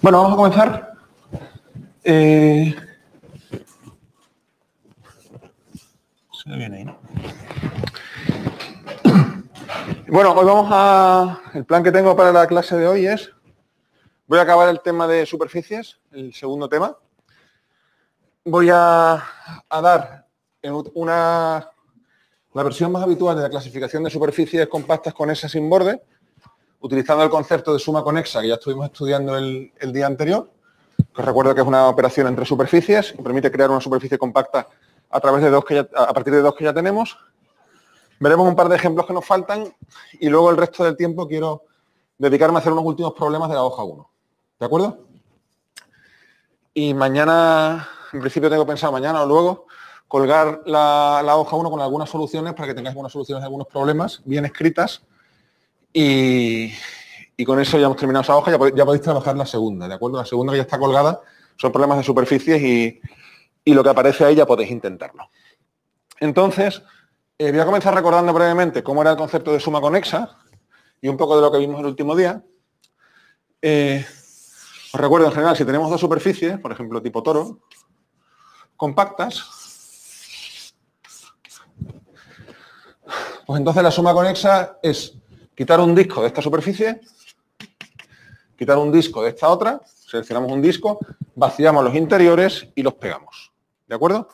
Bueno, vamos a comenzar. Se ve bien ahí, ¿no? Bueno, hoy vamos a... El plan que tengo para la clase de hoy es... Voy a acabar el tema de superficies, el segundo tema. Voy a dar la versión más habitual de la clasificación de superficies compactas conexas sin borde, utilizando el concepto de suma conexa que ya estuvimos estudiando el día anterior. Os recuerdo que es una operación entre superficies y permite crear una superficie compacta a partir de dos que ya tenemos. Veremos un par de ejemplos que nos faltan y luego el resto del tiempo quiero dedicarme a hacer unos últimos problemas de la hoja 1. ¿De acuerdo? Y mañana, en principio tengo pensado mañana o luego, colgar la hoja 1 con algunas soluciones para que tengáis buenas soluciones de algunos problemas bien escritas y con eso ya hemos terminado esa hoja, ya podéis trabajar la segunda, ¿de acuerdo? La segunda que ya está colgada son problemas de superficies y lo que aparece ahí ya podéis intentarlo. Entonces, voy a comenzar recordando brevemente cómo era el concepto de suma conexa y un poco de lo que vimos el último día. Os recuerdo en general, si tenemos dos superficies, por ejemplo tipo toro, compactas, pues entonces la suma conexa es quitar un disco de esta superficie, quitar un disco de esta otra, seleccionamos un disco, vaciamos los interiores y los pegamos. ¿De acuerdo?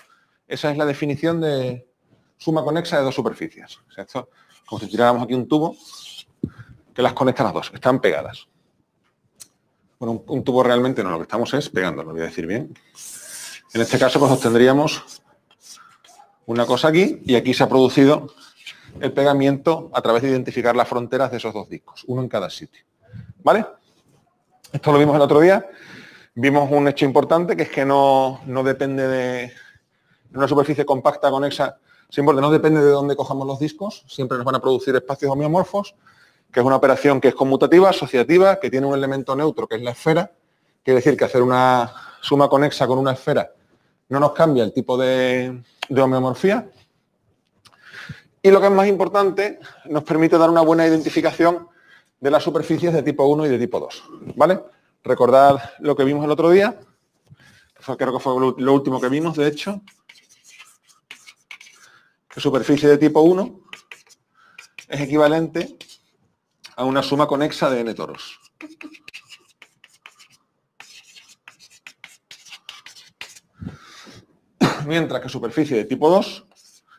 Esa es la definición de suma conexa de dos superficies. O sea, esto como si tiráramos aquí un tubo que las conecta las dos, están pegadas. Bueno, un tubo realmente no, lo que estamos es pegando, lo voy a decir bien. En este caso pues obtendríamos una cosa aquí y aquí se ha producido el pegamiento a través de identificar las fronteras de esos dos discos, uno en cada sitio. ¿Vale? Esto lo vimos el otro día. Vimos un hecho importante que es que no depende de una superficie compacta conexa sin borde, no depende de dónde cojamos los discos, siempre nos van a producir espacios homeomorfos, que es una operación que es conmutativa, asociativa, que tiene un elemento neutro que es la esfera. Quiere decir que hacer una suma conexa con una esfera no nos cambia el tipo de homeomorfía. Y lo que es más importante, nos permite dar una buena identificación de las superficies de tipo 1 y de tipo 2. ¿Vale? Recordad lo que vimos el otro día. Creo que fue lo último que vimos, de hecho. Que superficie de tipo 1 es equivalente a una suma conexa de n toros. Mientras que superficie de tipo 2,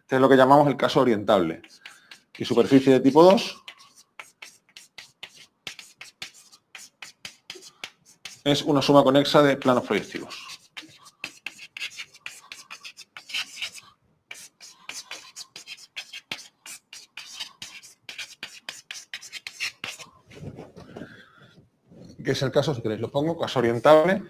este es lo que llamamos el caso orientable. Y superficie de tipo 2 es una suma conexa de planos proyectivos. que es el caso, si queréis lo pongo, caso orientable.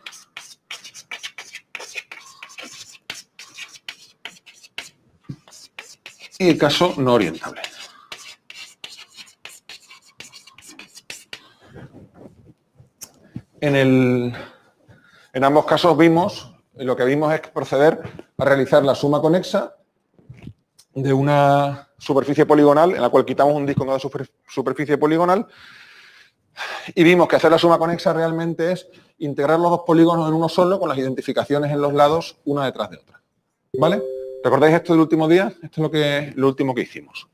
Y el caso no orientable. En ambos casos lo que vimos es proceder a realizar la suma conexa de una superficie poligonal en la cual quitamos un disco en cada superficie poligonal y vimos que hacer la suma conexa realmente es integrar los dos polígonos en uno solo con las identificaciones en los lados una detrás de otra. ¿Vale? ¿Recordáis esto del último día? Esto es lo último que hicimos.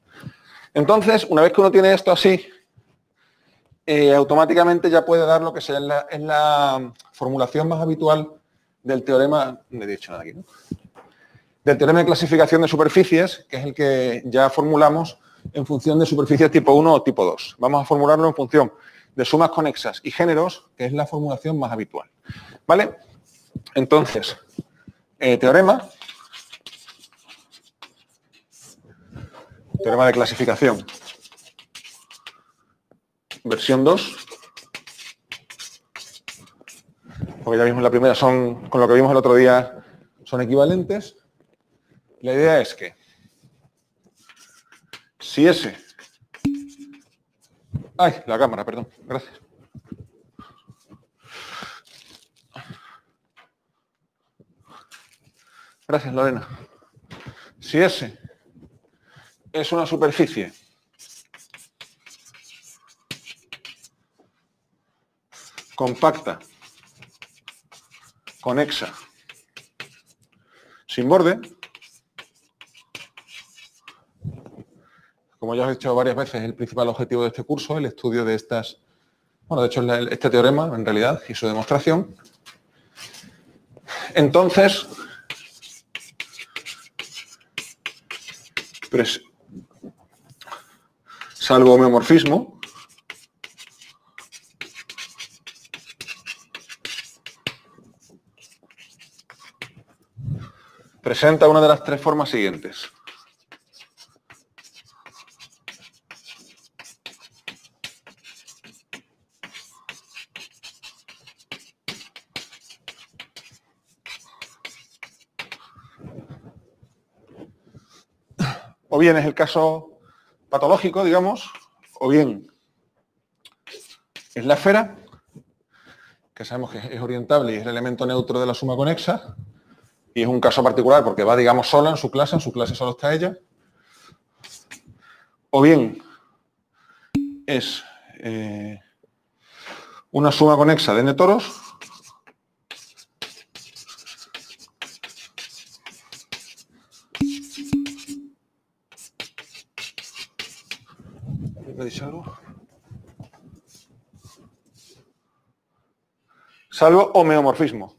Entonces, una vez que uno tiene esto así, automáticamente ya puede dar lo que sea es la formulación más habitual del teorema, no he dicho nada aquí, ¿no? Del teorema de clasificación de superficies, que es el que ya formulamos en función de superficies tipo 1 o tipo 2. Vamos a formularlo en función de sumas conexas y géneros, que es la formulación más habitual. ¿Vale? Entonces, teorema de clasificación, versión 2, porque ya vimos la primera, con lo que vimos el otro día, son equivalentes. La idea es que si S... ¡Ay! La cámara, perdón. Gracias. Gracias, Lorena. Si S es una superficie compacta, conexa, sin borde, como ya os he dicho varias veces, el principal objetivo de este curso, el estudio de estas, bueno, de hecho este teorema en realidad y su demostración. Entonces, salvo homeomorfismo, presenta una de las tres formas siguientes. O bien es el caso patológico, digamos, o bien es la esfera, que sabemos que es orientable y es el elemento neutro de la suma conexa, y es un caso particular porque va, digamos, sola en su clase solo está ella. O bien es una suma conexa de n toros, ¿me he dicho algo? Salvo homeomorfismo.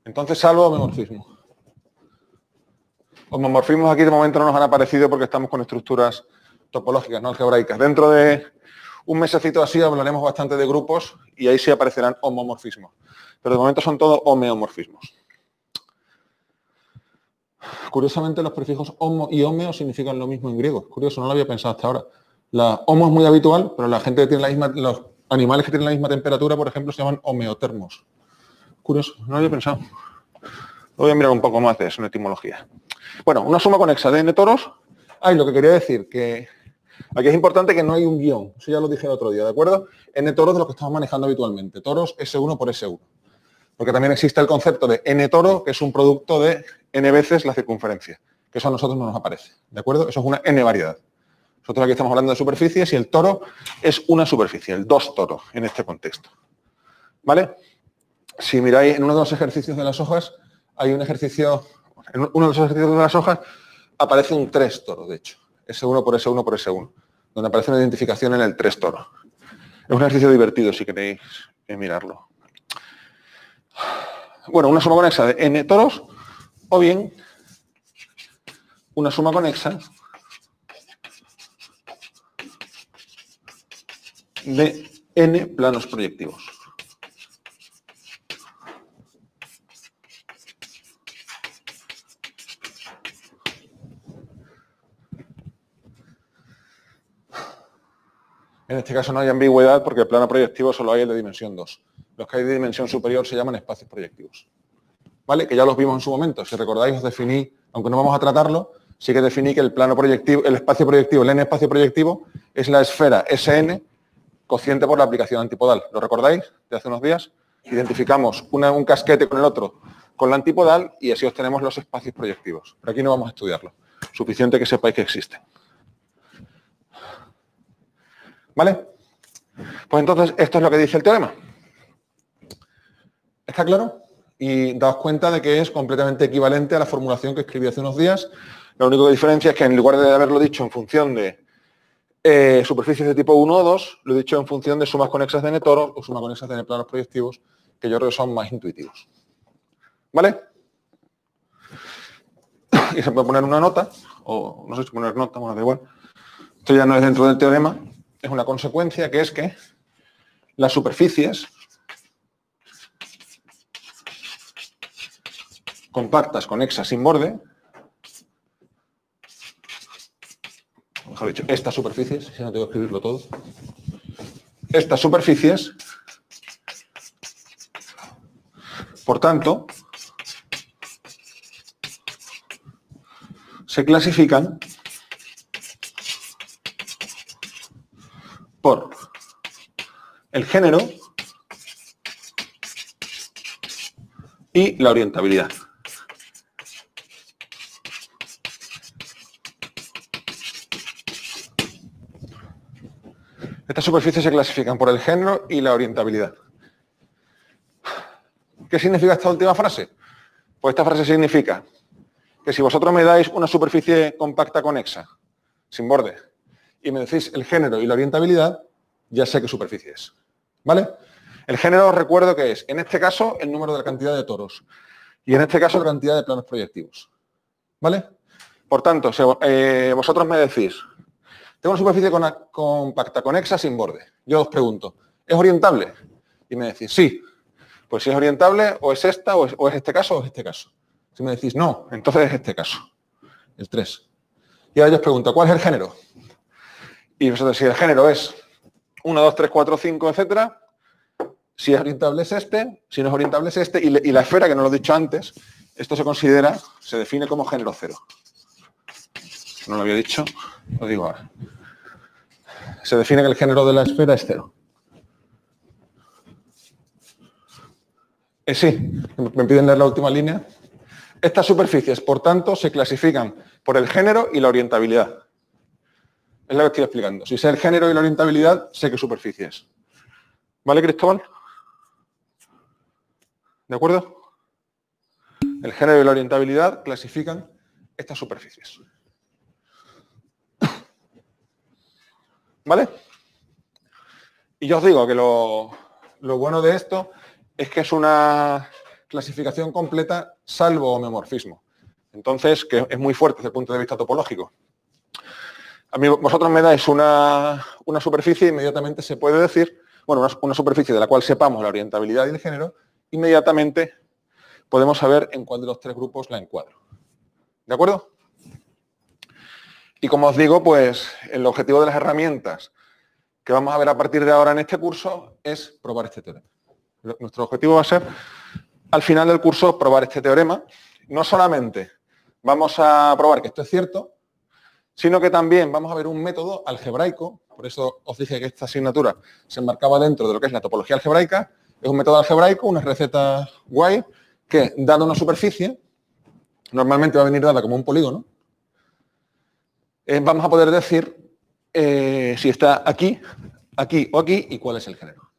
Entonces, salvo homeomorfismo. Homomorfismos aquí de momento no nos han aparecido porque estamos con estructuras topológicas, no algebraicas. Dentro de un mesecito así hablaremos bastante de grupos y ahí sí aparecerán homomorfismos. Pero de momento son todos homeomorfismos. Curiosamente los prefijos homo y homeo significan lo mismo en griego. Es curioso, no lo había pensado hasta ahora. La homo es muy habitual, pero la gente que tiene la misma, los animales que tienen la misma temperatura, por ejemplo, se llaman homeotermos. Curioso, no lo había pensado. Voy a mirar un poco más de eso en etimología. Bueno, una suma conexa de n toros. Lo que quería decir, que aquí es importante que no hay un guión. Eso ya lo dije el otro día, ¿de acuerdo? N toros de lo que estamos manejando habitualmente. Toros S1 por S1. Porque también existe el concepto de n toro, que es un producto de n veces la circunferencia. Que eso a nosotros no nos aparece, ¿de acuerdo? Eso es una n variedad. Nosotros aquí estamos hablando de superficies y el toro es una superficie, el 2 toro en este contexto. ¿Vale? Si miráis en uno de los ejercicios de las hojas, hay un ejercicio, en uno de los ejercicios de las hojas aparece un 3 toro, de hecho. S1 por S1 por S1, donde aparece una identificación en el 3 toro. Es un ejercicio divertido si queréis mirarlo. Bueno, una suma conexa de n toros o bien una suma conexa de n planos proyectivos. En este caso no hay ambigüedad porque el plano proyectivo solo hay el de dimensión 2. Los que hay de dimensión superior se llaman espacios proyectivos. ¿Vale? Que ya los vimos en su momento. Si recordáis, os definí, aunque no vamos a tratarlo, sí que definí que el plano proyectivo, el espacio proyectivo, el n espacio proyectivo, es la esfera Sn cociente por la aplicación antipodal. ¿Lo recordáis de hace unos días? Identificamos un casquete con el otro con la antipodal y así obtenemos los espacios proyectivos. Pero aquí no vamos a estudiarlo. Suficiente que sepáis que existen. ¿Vale? Pues entonces, esto es lo que dice el teorema. ¿Está claro? Y daos cuenta de que es completamente equivalente a la formulación que escribí hace unos días. Lo único que diferencia es que en lugar de haberlo dicho en función de superficies de tipo 1 o 2, lo he dicho en función de sumas conexas de n-toros o sumas conexas de n-planos proyectivos, que yo creo que son más intuitivos. ¿Vale? Y se puede poner una nota, o no sé si poner nota, bueno, da igual. Esto ya no es dentro del teorema, es una consecuencia que es que las superficies compactas, conexas, sin borde, mejor dicho, estas superficies, si no tengo que escribirlo todo, estas superficies, por tanto, se clasifican por el género y la orientabilidad. Estas superficies se clasifican por el género y la orientabilidad. ¿Qué significa esta última frase? Pues esta frase significa que si vosotros me dais una superficie compacta conexa, sin borde, y me decís el género y la orientabilidad, ya sé qué superficie es. ¿Vale? El género os recuerdo que es, en este caso, el número de la cantidad de toros. Y en este caso, la cantidad de planos proyectivos. ¿Vale? Por tanto, si vosotros me decís, tengo una superficie compacta conexa sin borde. Yo os pregunto, ¿es orientable? Y me decís, sí. Pues si es orientable, o es esta, o es este caso, o es este caso. Si me decís, no, entonces es este caso. El 3. Y ahora yo os pregunto, ¿cuál es el género? Y vosotros, si el género es 1, 2, 3, 4, 5, etcétera, si es orientable es este, si no es orientable es este, y la esfera, que no lo he dicho antes, esto se define como género 0. No lo había dicho, lo digo ahora. Se define que el género de la esfera es 0. Sí, me piden leer la última línea. Estas superficies, por tanto, se clasifican por el género y la orientabilidad. Es lo que estoy explicando. Si sé el género y la orientabilidad, sé qué superficie es. ¿Vale, Cristóbal? ¿De acuerdo? El género y la orientabilidad clasifican estas superficies. ¿Vale? Y yo os digo que lo bueno de esto es que es una clasificación completa salvo homeomorfismo. Entonces, que es muy fuerte desde el punto de vista topológico. A mí, vosotros me dais una superficie y inmediatamente se puede decir, bueno, una superficie de la cual sepamos la orientabilidad y el género, inmediatamente podemos saber en cuál de los tres grupos la encuadro. ¿De acuerdo? Y como os digo, pues el objetivo de las herramientas que vamos a ver a partir de ahora en este curso es probar este teorema. Nuestro objetivo va a ser, al final del curso, probar este teorema. No solamente vamos a probar que esto es cierto, sino que también vamos a ver un método algebraico. Por eso os dije que esta asignatura se enmarcaba dentro de lo que es la topología algebraica. Es un método algebraico, una receta guay, que dada una superficie, normalmente va a venir dada como un polígono, vamos a poder decir si está aquí, aquí o aquí y cuál es el género.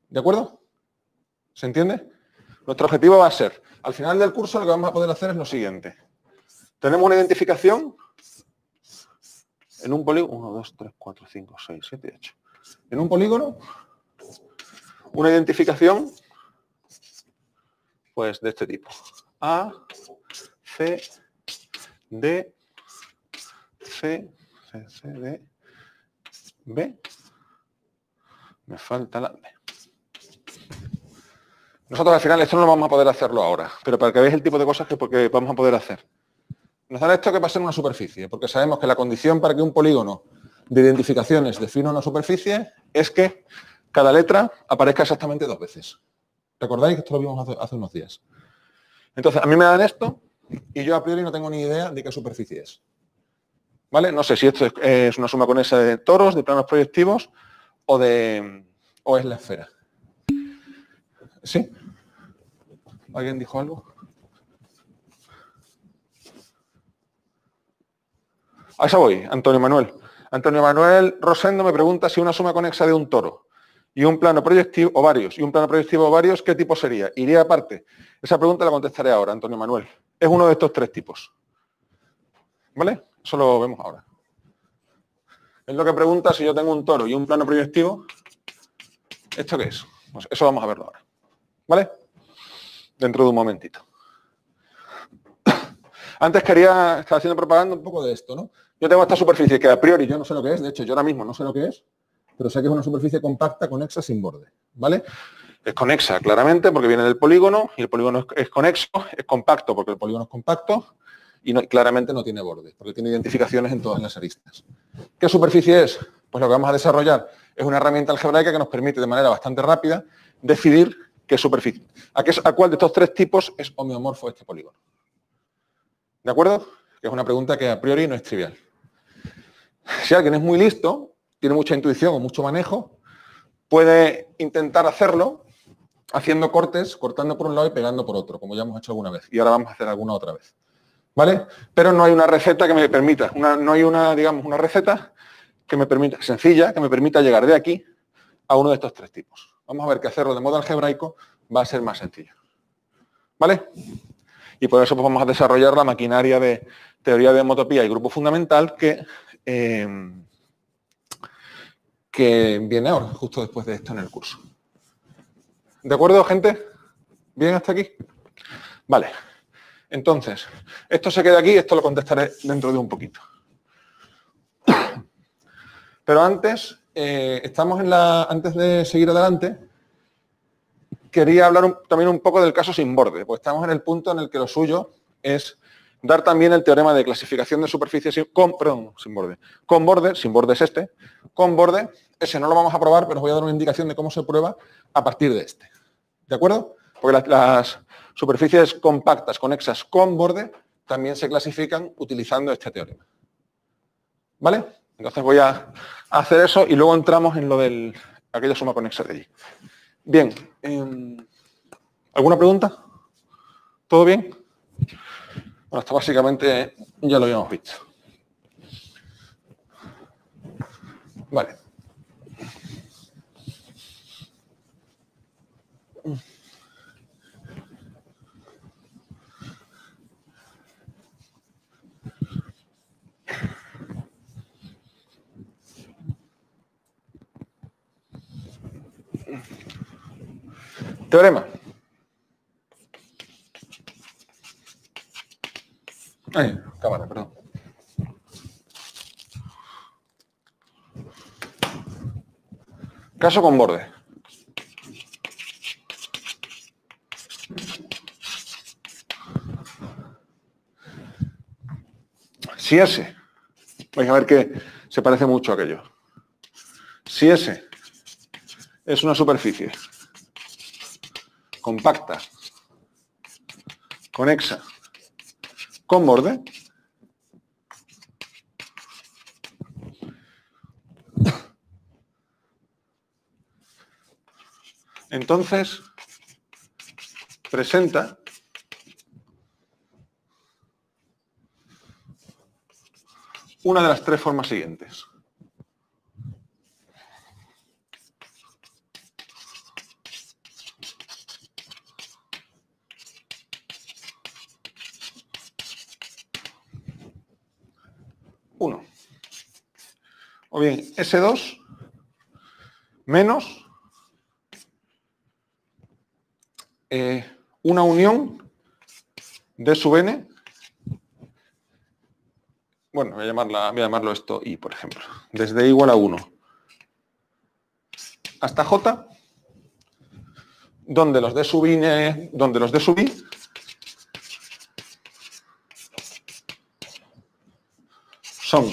¿De acuerdo? ¿Se entiende? Nuestro objetivo va a ser, al final del curso lo que vamos a poder hacer es lo siguiente. Tenemos una identificación en un polígono, 1, 2, 3, 4, 5, 6, 7, 8. En un polígono, una identificación pues de este tipo. A, C, D, C, D, B. Me falta la B. Nosotros al final esto no vamos a poder hacerlo ahora, pero para que veáis el tipo de cosas que vamos a poder hacer. Nos dan esto que va a ser una superficie, porque sabemos que la condición para que un polígono de identificaciones defino una superficie es que cada letra aparezca exactamente 2 veces. ¿Recordáis que esto lo vimos hace unos días? Entonces, a mí me dan esto y yo a priori no tengo ni idea de qué superficie es. ¿Vale? No sé si esto es una suma conexa de toros, de planos proyectivos o es la esfera. ¿Sí? ¿Alguien dijo algo? A eso voy, Antonio Manuel. Antonio Manuel Rosendo me pregunta si una suma conexa de un toro y un plano proyectivo, o varios, ¿qué tipo sería? Iría aparte. Esa pregunta la contestaré ahora, Antonio Manuel. Es uno de estos 3 tipos. ¿Vale? Eso lo vemos ahora. Es lo que pregunta si yo tengo un toro y un plano proyectivo. ¿Esto qué es? Pues eso vamos a verlo ahora. ¿Vale? Dentro de un momentito. Antes estaba haciendo propaganda un poco de esto, ¿no? Yo tengo esta superficie que a priori yo no sé lo que es, de hecho yo ahora mismo no sé lo que es, pero sé que es una superficie compacta, conexa, sin borde, ¿vale? Es conexa, claramente, porque viene del polígono, y el polígono es conexo, es compacto, porque el polígono es compacto, y claramente no tiene borde, porque tiene identificaciones en todas las aristas. ¿Qué superficie es? Pues lo que vamos a desarrollar es una herramienta algebraica que nos permite de manera bastante rápida decidir qué superficie, a cuál de estos 3 tipos es homeomorfo este polígono. ¿De acuerdo? Que es una pregunta que a priori no es trivial. Si alguien es muy listo, tiene mucha intuición o mucho manejo, puede intentar hacerlo haciendo cortes, cortando por un lado y pegando por otro, como ya hemos hecho alguna vez. Y ahora vamos a hacer alguna otra vez. ¿Vale? Pero no hay una receta que me permita, no hay una receta que me permita, sencilla, que me permita llegar de aquí a uno de estos 3 tipos. Vamos a ver que hacerlo de modo algebraico va a ser más sencillo. ¿Vale? Y por eso pues, vamos a desarrollar la maquinaria de teoría de homotopía y grupo fundamental que viene ahora, justo después de esto en el curso. ¿De acuerdo, gente? ¿Bien hasta aquí? Vale. Entonces, esto se queda aquí, esto lo contestaré dentro de un poquito. Pero antes, antes de seguir adelante, quería hablar también un poco del caso sin borde, pues estamos en el punto en el que lo suyo es dar también el teorema de clasificación de superficies sin borde. Con borde, sin borde es este, con borde, ese no lo vamos a probar, pero os voy a dar una indicación de cómo se prueba a partir de este. ¿De acuerdo? Porque las superficies compactas conexas con borde también se clasifican utilizando este teorema. ¿Vale? Entonces voy a hacer eso y luego entramos en lo de aquella suma conexa de allí. Bien. ¿Alguna pregunta? ¿Todo bien? Bueno, esto básicamente ya lo habíamos visto. Vale. Teorema. Cámara, perdón. Caso con borde. Si ese, vais a ver que se parece mucho a aquello. Si ese es una superficie compacta, conexa, con borde, entonces presenta una de las 3 formas siguientes. Uno. O bien S2 menos una unión de sub n. Bueno, voy a llamarlo esto I, por ejemplo. Desde I igual a 1 hasta J, donde los de sub I son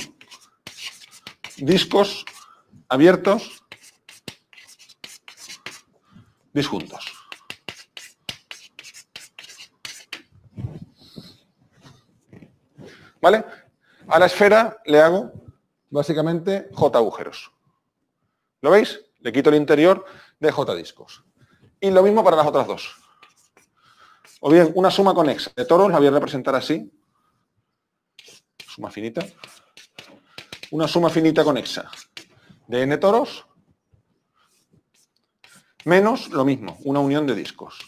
discos abiertos disjuntos. ¿Vale? A la esfera le hago básicamente J agujeros. ¿Lo veis? Le quito el interior de J discos. Y lo mismo para las otras dos. O bien, una suma conexa de toros la voy a representar así. Suma finita. Una suma finita conexa de n toros menos lo mismo, una unión de discos.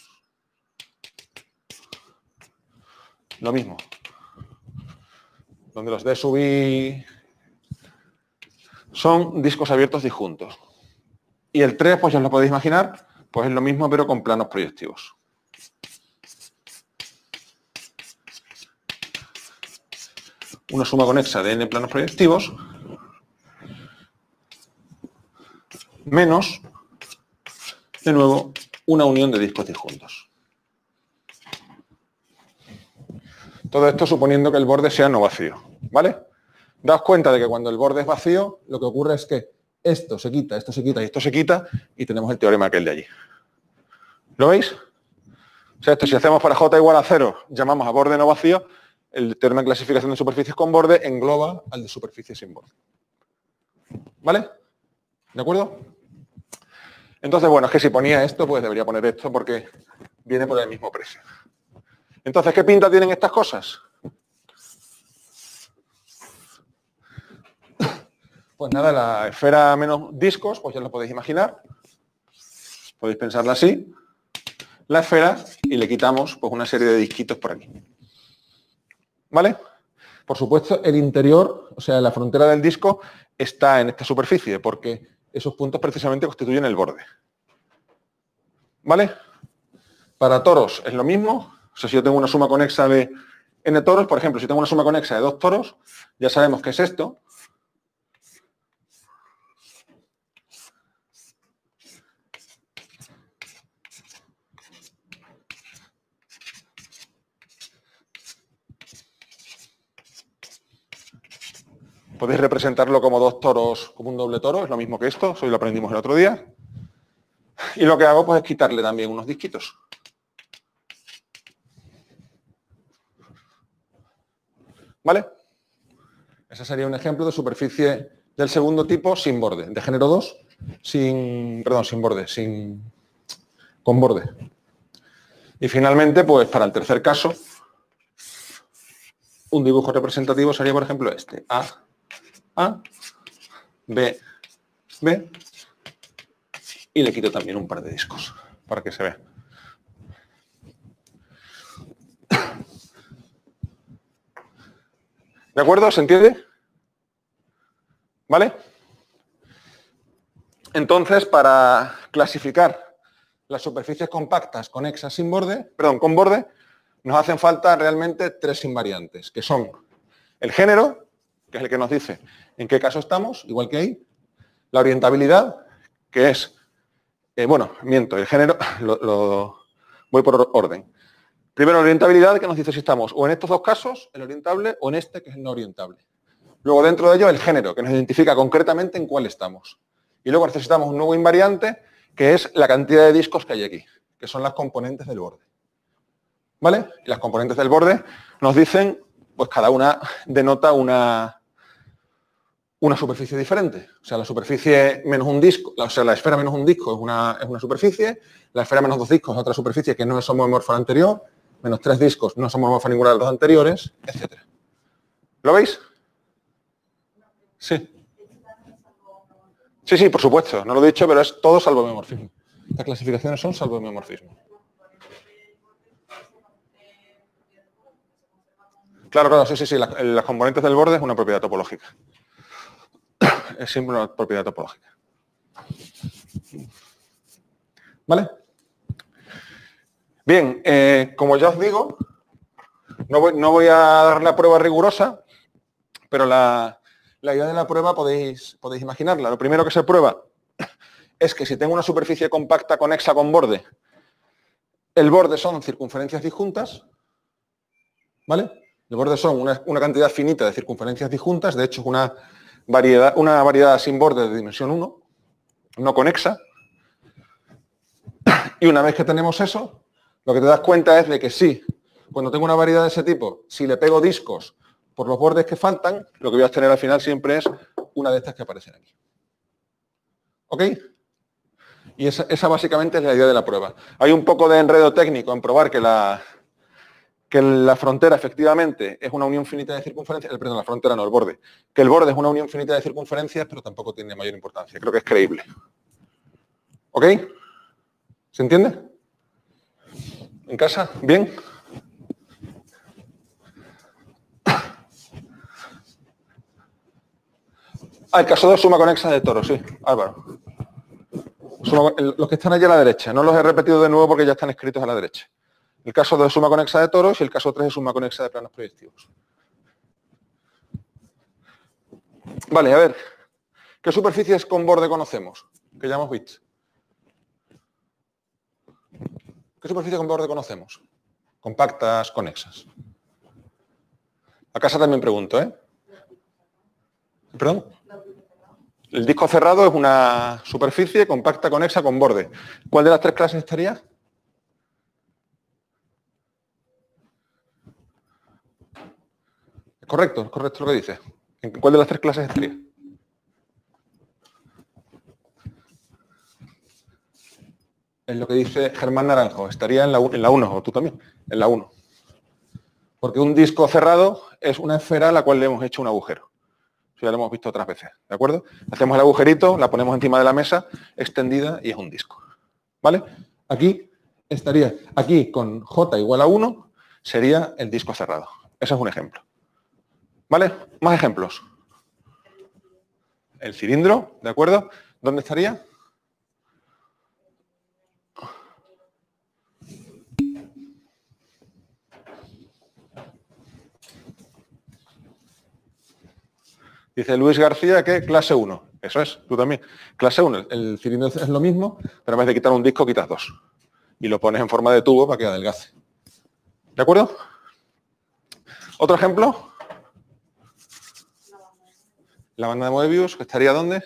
Lo mismo. Donde los D sub I son discos abiertos disjuntos. Y el 3, pues ya os lo podéis imaginar, pues es lo mismo pero con planos proyectivos. Una suma conexa de n planos proyectivos menos, de nuevo, una unión de discos disjuntos. Todo esto suponiendo que el borde sea no vacío, ¿vale? Daos cuenta de que cuando el borde es vacío, lo que ocurre es que esto se quita, esto se quita y esto se quita y tenemos el teorema aquel de allí. ¿Lo veis? O sea, esto si hacemos para J igual a 0, llamamos a borde no vacío, el teorema de clasificación de superficies con borde engloba al de superficie sin borde. ¿Vale? ¿De acuerdo? Entonces, bueno, es que si ponía esto, pues debería poner esto porque viene por el mismo precio. Entonces, ¿qué pinta tienen estas cosas? Pues nada, la esfera menos discos, pues ya lo podéis imaginar. Podéis pensarla así. La esfera y le quitamos pues una serie de disquitos por aquí. ¿Vale? Por supuesto, el interior, o sea, la frontera del disco, está en esta superficie, porque esos puntos precisamente constituyen el borde. ¿Vale? Para toros es lo mismo. O sea, si yo tengo una suma conexa de n toros, por ejemplo, si tengo una suma conexa de 2 toros, ya sabemos qué es esto. Podéis representarlo como 2 toros, como un doble toro, es lo mismo que esto, eso lo aprendimos el otro día. Y lo que hago pues es quitarle también unos disquitos. ¿Vale? Ese sería un ejemplo de superficie del segundo tipo sin borde, de género 2, sin borde, con borde. Y finalmente, pues para el tercer caso, un dibujo representativo sería, por ejemplo, este. A, B, B, y le quito también un par de discos para que se vea. ¿De acuerdo? ¿Se entiende? ¿Vale? Entonces, para clasificar las superficies compactas conexas sin borde, con borde, nos hacen falta realmente 3 invariantes, que son el género, que es el que nos dice en qué caso estamos, igual que ahí, la orientabilidad, que es, el género, voy por orden. Primero la orientabilidad, que nos dice si estamos o en estos dos casos, el orientable, o en este, que es el no orientable. Luego dentro de ello el género, que nos identifica concretamente en cuál estamos. Y luego necesitamos un nuevo invariante, que es la cantidad de discos que hay aquí, que son las componentes del borde. ¿Vale? Y las componentes del borde nos dicen, pues cada una denota una superficie diferente. O sea, la superficie menos un disco, o sea, la esfera menos un disco es una superficie, la esfera menos 2 discos es otra superficie que no es homomorfa a la anterior, menos 3 discos no es homomorfa a ninguna de las dos anteriores, etc. ¿Lo veis? Sí. Sí, por supuesto, no lo he dicho, pero es todo salvo homomorfismo. Estas clasificaciones son salvo homomorfismo. Claro, sí. Las componentes del borde es una propiedad topológica. Es siempre una propiedad topológica. ¿Vale? Bien, como ya os digo, no voy a dar la prueba rigurosa, pero la idea de la prueba podéis imaginarla. Lo primero que se prueba es que si tengo una superficie compacta conexa con borde, el borde son circunferencias disjuntas, ¿vale? El borde son una cantidad finita de circunferencias disjuntas, de hecho es una una variedad sin borde de dimensión 1, no conexa. Y una vez que tenemos eso, lo que te das cuenta es de que sí, cuando tengo una variedad de ese tipo, si le pego discos por los bordes que faltan, lo que voy a obtener al final siempre es una de estas que aparecen aquí. ¿Ok? Y esa básicamente es la idea de la prueba. Hay un poco de enredo técnico en probar que la frontera efectivamente es una unión finita de circunferencias, perdón, la frontera no, el borde. Que el borde es una unión finita de circunferencias, pero tampoco tiene mayor importancia. Creo que es creíble. ¿Ok? ¿Se entiende? ¿En casa? ¿Bien? El caso de suma conexa de toro, sí, Álvaro. Los que están allí a la derecha, no los he repetido de nuevo porque ya están escritos a la derecha. El caso de suma conexa de toros y el caso 3 de suma conexa de planos proyectivos. Vale, a ver. ¿Qué superficies con borde conocemos? Que ya hemos visto. ¿Qué superficies con borde conocemos? Compactas, conexas. A casa también pregunto, ¿eh? ¿Perdón? El disco cerrado es una superficie compacta, conexa, con borde. ¿Cuál de las tres clases estaría? Es correcto lo que dice. ¿En cuál de las tres clases estaría? Es lo que dice Germán Naranjo. Estaría en la 1, o tú también, en la 1. Porque un disco cerrado es una esfera a la cual le hemos hecho un agujero. Eso ya lo hemos visto otras veces, ¿de acuerdo? Hacemos el agujerito, la ponemos encima de la mesa, extendida, y es un disco. ¿Vale? Aquí estaría, aquí con J igual a 1, sería el disco cerrado. Ese es un ejemplo. ¿Vale? Más ejemplos. El cilindro, ¿de acuerdo? ¿Dónde estaría? Dice Luis García que clase 1. Eso es, tú también. Clase 1, el cilindro es lo mismo, pero en vez de quitar un disco, quitas dos. Y lo pones en forma de tubo para que adelgace. ¿De acuerdo? ¿Otro ejemplo? La banda de Moebius, que estaría ¿dónde?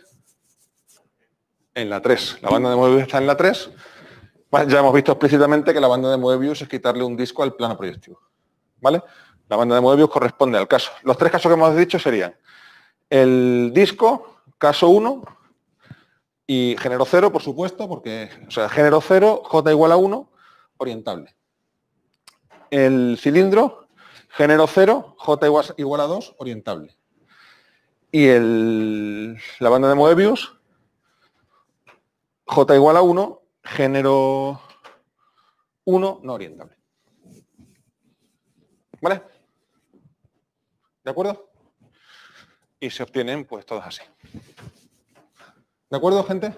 En la 3. La banda de Moebius está en la 3. Ya hemos visto explícitamente que la banda de Moebius es quitarle un disco al plano proyectivo. ¿Vale? La banda de Moebius corresponde al caso. Los tres casos que hemos dicho serían el disco, caso 1, y género 0, por supuesto, porque, o sea, género 0, J igual a 1, orientable. El cilindro, género 0, J igual a 2, orientable. Y la banda de Moebius, J igual a 1, género 1, no orientable. ¿Vale? ¿De acuerdo? Y se obtienen pues todas así. ¿De acuerdo, gente?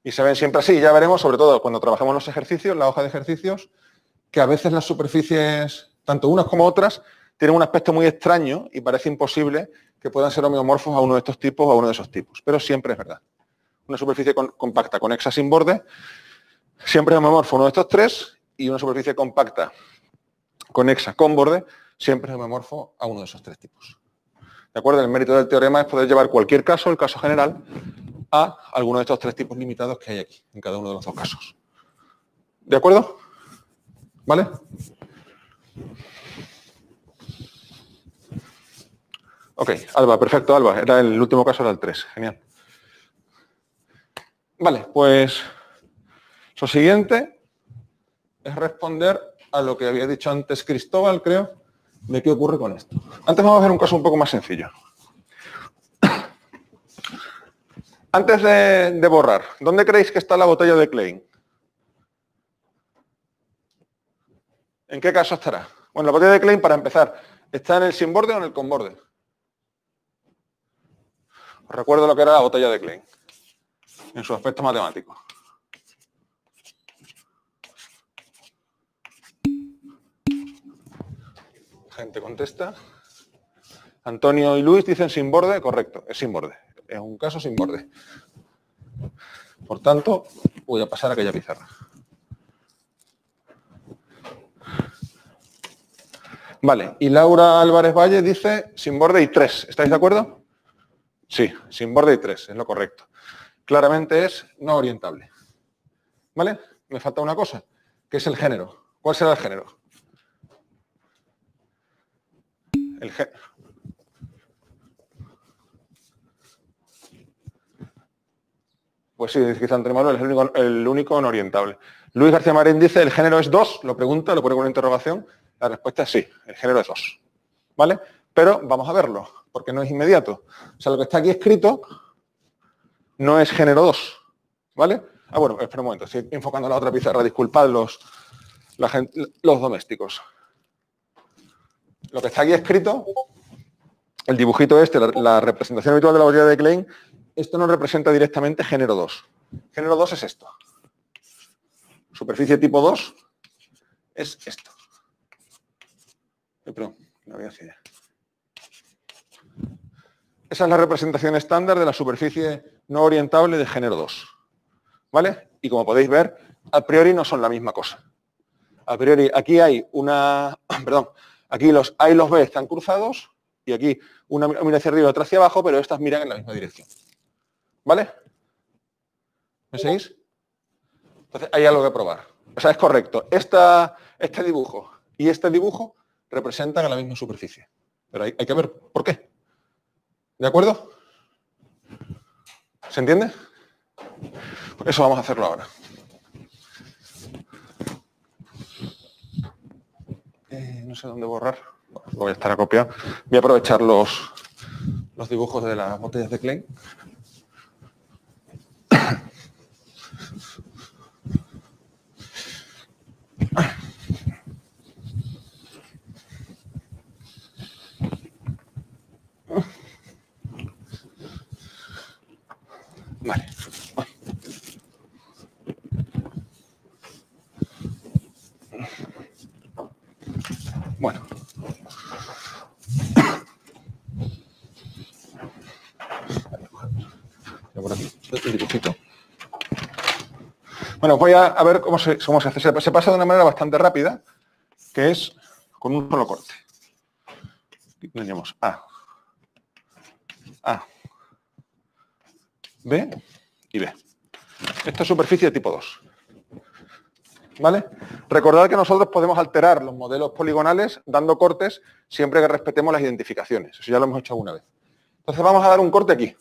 Y se ven siempre así. Ya veremos, sobre todo cuando trabajemos los ejercicios, la hoja de ejercicios, que a veces las superficies, tanto unas como otras, tienen un aspecto muy extraño y parece imposible que puedan ser homeomorfos a uno de estos tipos o a uno de esos tipos. Pero siempre es verdad. Una superficie compacta conexa sin borde siempre es homeomorfo a uno de estos tres, y una superficie compacta conexa con borde siempre es homeomorfo a uno de esos tres tipos. ¿De acuerdo? El mérito del teorema es poder llevar cualquier caso, el caso general, a alguno de estos tres tipos limitados que hay aquí, en cada uno de los dos casos. ¿De acuerdo? ¿Vale? Ok, Alba, perfecto, Alba. Era el último caso, era el 3. Genial. Vale, pues lo siguiente es responder a lo que había dicho antes Cristóbal, creo, de qué ocurre con esto. Antes vamos a ver un caso un poco más sencillo. Antes de borrar, ¿dónde creéis que está la botella de Klein? ¿En qué caso estará? Bueno, la botella de Klein, para empezar, ¿está en el sin borde o en el con borde? Os recuerdo lo que era la botella de Klein, en su aspecto matemático. Gente contesta. Antonio y Luis dicen sin borde, correcto, es sin borde. Es un caso sin borde. Por tanto, voy a pasar a aquella pizarra. Vale, y Laura Álvarez Valle dice sin borde y 3. ¿Estáis de acuerdo? Sí, sin borde y 3, es lo correcto. Claramente es no orientable. ¿Vale? Me falta una cosa, que es el género. ¿Cuál será el género? El género. Pues sí, quizá Antonio Manuel es el único no orientable. Luis García Marín dice, ¿el género es 2? Lo pregunta, lo pone con una interrogación. La respuesta es sí, el género es 2. ¿Vale? Pero vamos a verlo, porque no es inmediato. O sea, lo que está aquí escrito no es género 2. ¿Vale? Ah, bueno, espera un momento, estoy enfocando la otra pizarra, disculpad los domésticos. Lo que está aquí escrito, el dibujito este, la representación habitual de la botella de Klein, esto no representa directamente género 2. Género 2 es esto. Superficie tipo 2 es esto. Perdón, no voy hacia allá. Esa es la representación estándar de la superficie no orientable de género 2. ¿Vale? Y como podéis ver, a priori no son la misma cosa. A priori, aquí hay una... Perdón, aquí los A y los B están cruzados y aquí una mira hacia arriba y otra hacia abajo, pero estas miran en la misma dirección. ¿Vale? ¿Me seguís? Entonces hay algo que probar. O sea, es correcto. Este dibujo y este dibujo representan a la misma superficie. Pero hay que ver por qué. ¿De acuerdo? ¿Se entiende? Eso vamos a hacerlo ahora. No sé dónde borrar. Lo voy a estar a copiar. Voy a aprovechar los dibujos de las botellas de Klein. Vale. Bueno. Por aquí, el dibujito. Bueno, voy a ver cómo se hace. Se pasa de una manera bastante rápida, que es con un solo corte. Aquí tenemos A, B y B. Esta es superficie de tipo 2. ¿Vale? Recordad que nosotros podemos alterar los modelos poligonales dando cortes siempre que respetemos las identificaciones. Eso ya lo hemos hecho alguna vez. Entonces vamos a dar un corte aquí.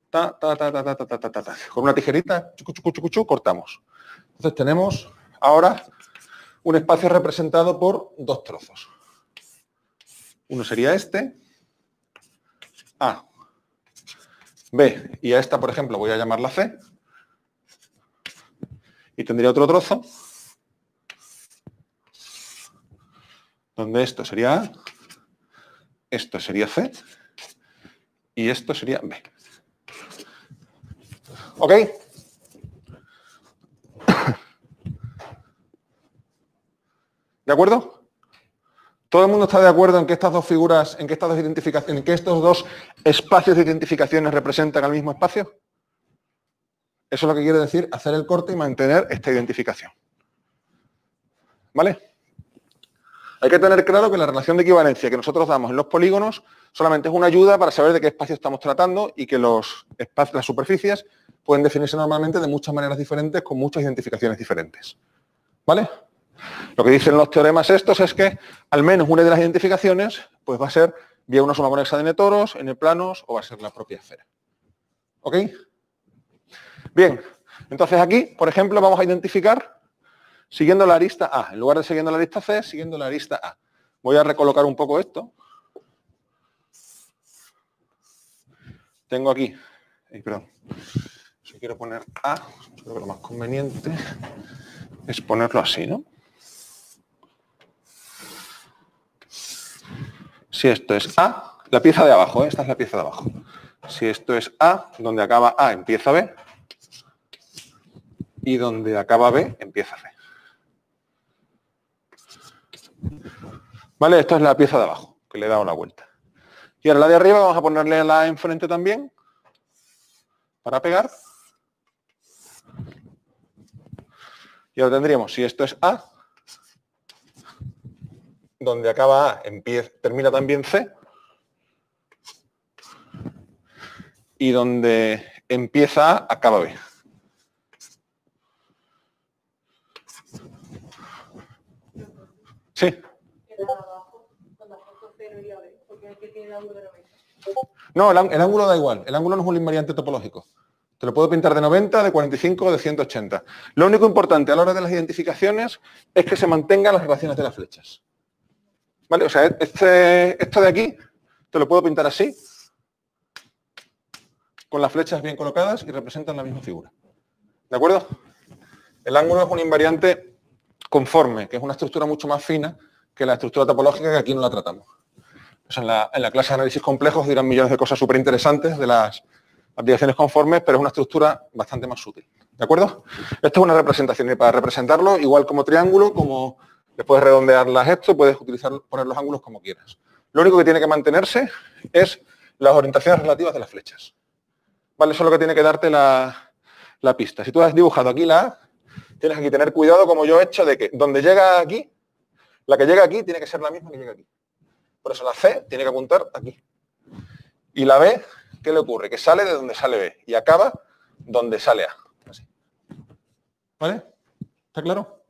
Con una tijerita, cortamos. Entonces tenemos ahora un espacio representado por dos trozos. Uno sería este, A, B, y a esta, por ejemplo, voy a llamarla C. Y tendría otro trozo, donde esto sería A, esto sería C, y esto sería B. ¿Ok? ¿De acuerdo? ¿Todo el mundo está de acuerdo en que estas dos figuras, en que estas dos identificaciones, en que estos dos espacios de identificaciones representan al mismo espacio? Eso es lo que quiere decir hacer el corte y mantener esta identificación. ¿Vale? Hay que tener claro que la relación de equivalencia que nosotros damos en los polígonos solamente es una ayuda para saber de qué espacio estamos tratando y que las superficies pueden definirse normalmente de muchas maneras diferentes con muchas identificaciones diferentes. ¿Vale? Lo que dicen los teoremas estos es que al menos una de las identificaciones pues va a ser vía una suma conexa de n-toros, n-planos o va a ser la propia esfera. ¿Ok? Bien, entonces aquí, por ejemplo, vamos a identificar siguiendo la arista A. En lugar de siguiendo la arista C, siguiendo la arista A. Voy a recolocar un poco esto. Tengo aquí, perdón, si quiero poner A, creo que lo más conveniente es ponerlo así, ¿no? Si esto es A, la pieza de abajo, esta es la pieza de abajo. Si esto es A, donde acaba A empieza B, y donde acaba B empieza C. ¿Vale? Esto es la pieza de abajo, que le he dado la vuelta. Y ahora la de arriba vamos a ponerle la enfrente también, para pegar. Y ahora tendríamos, si esto es A, donde acaba A termina también C, y donde empieza A acaba B. Sí. No, el ángulo da igual. El ángulo no es un invariante topológico. Te lo puedo pintar de 90, de 45 o de 180. Lo único importante a la hora de las identificaciones es que se mantengan las relaciones de las flechas. ¿Vale? O sea, esto de aquí te lo puedo pintar así, con las flechas bien colocadas y representan la misma figura. ¿De acuerdo? El ángulo es un invariante conforme, que es una estructura mucho más fina que la estructura topológica, que aquí no la tratamos. Pues en la clase de análisis complejos dirán millones de cosas súper interesantes de las aplicaciones conformes, pero es una estructura bastante más útil. ¿De acuerdo? Esto es una representación y para representarlo, igual como triángulo, como le puedes redondearlas esto, puedes poner los ángulos como quieras. Lo único que tiene que mantenerse es las orientaciones relativas de las flechas. ¿Vale? Eso es lo que tiene que darte la pista. Si tú has dibujado aquí la A, tienes que tener cuidado, como yo he hecho, de que donde llega aquí, la que llega aquí tiene que ser la misma que llega aquí. Por eso la C tiene que apuntar aquí. Y la B, ¿qué le ocurre? Que sale de donde sale B y acaba donde sale A. Así. ¿Vale? ¿Está claro?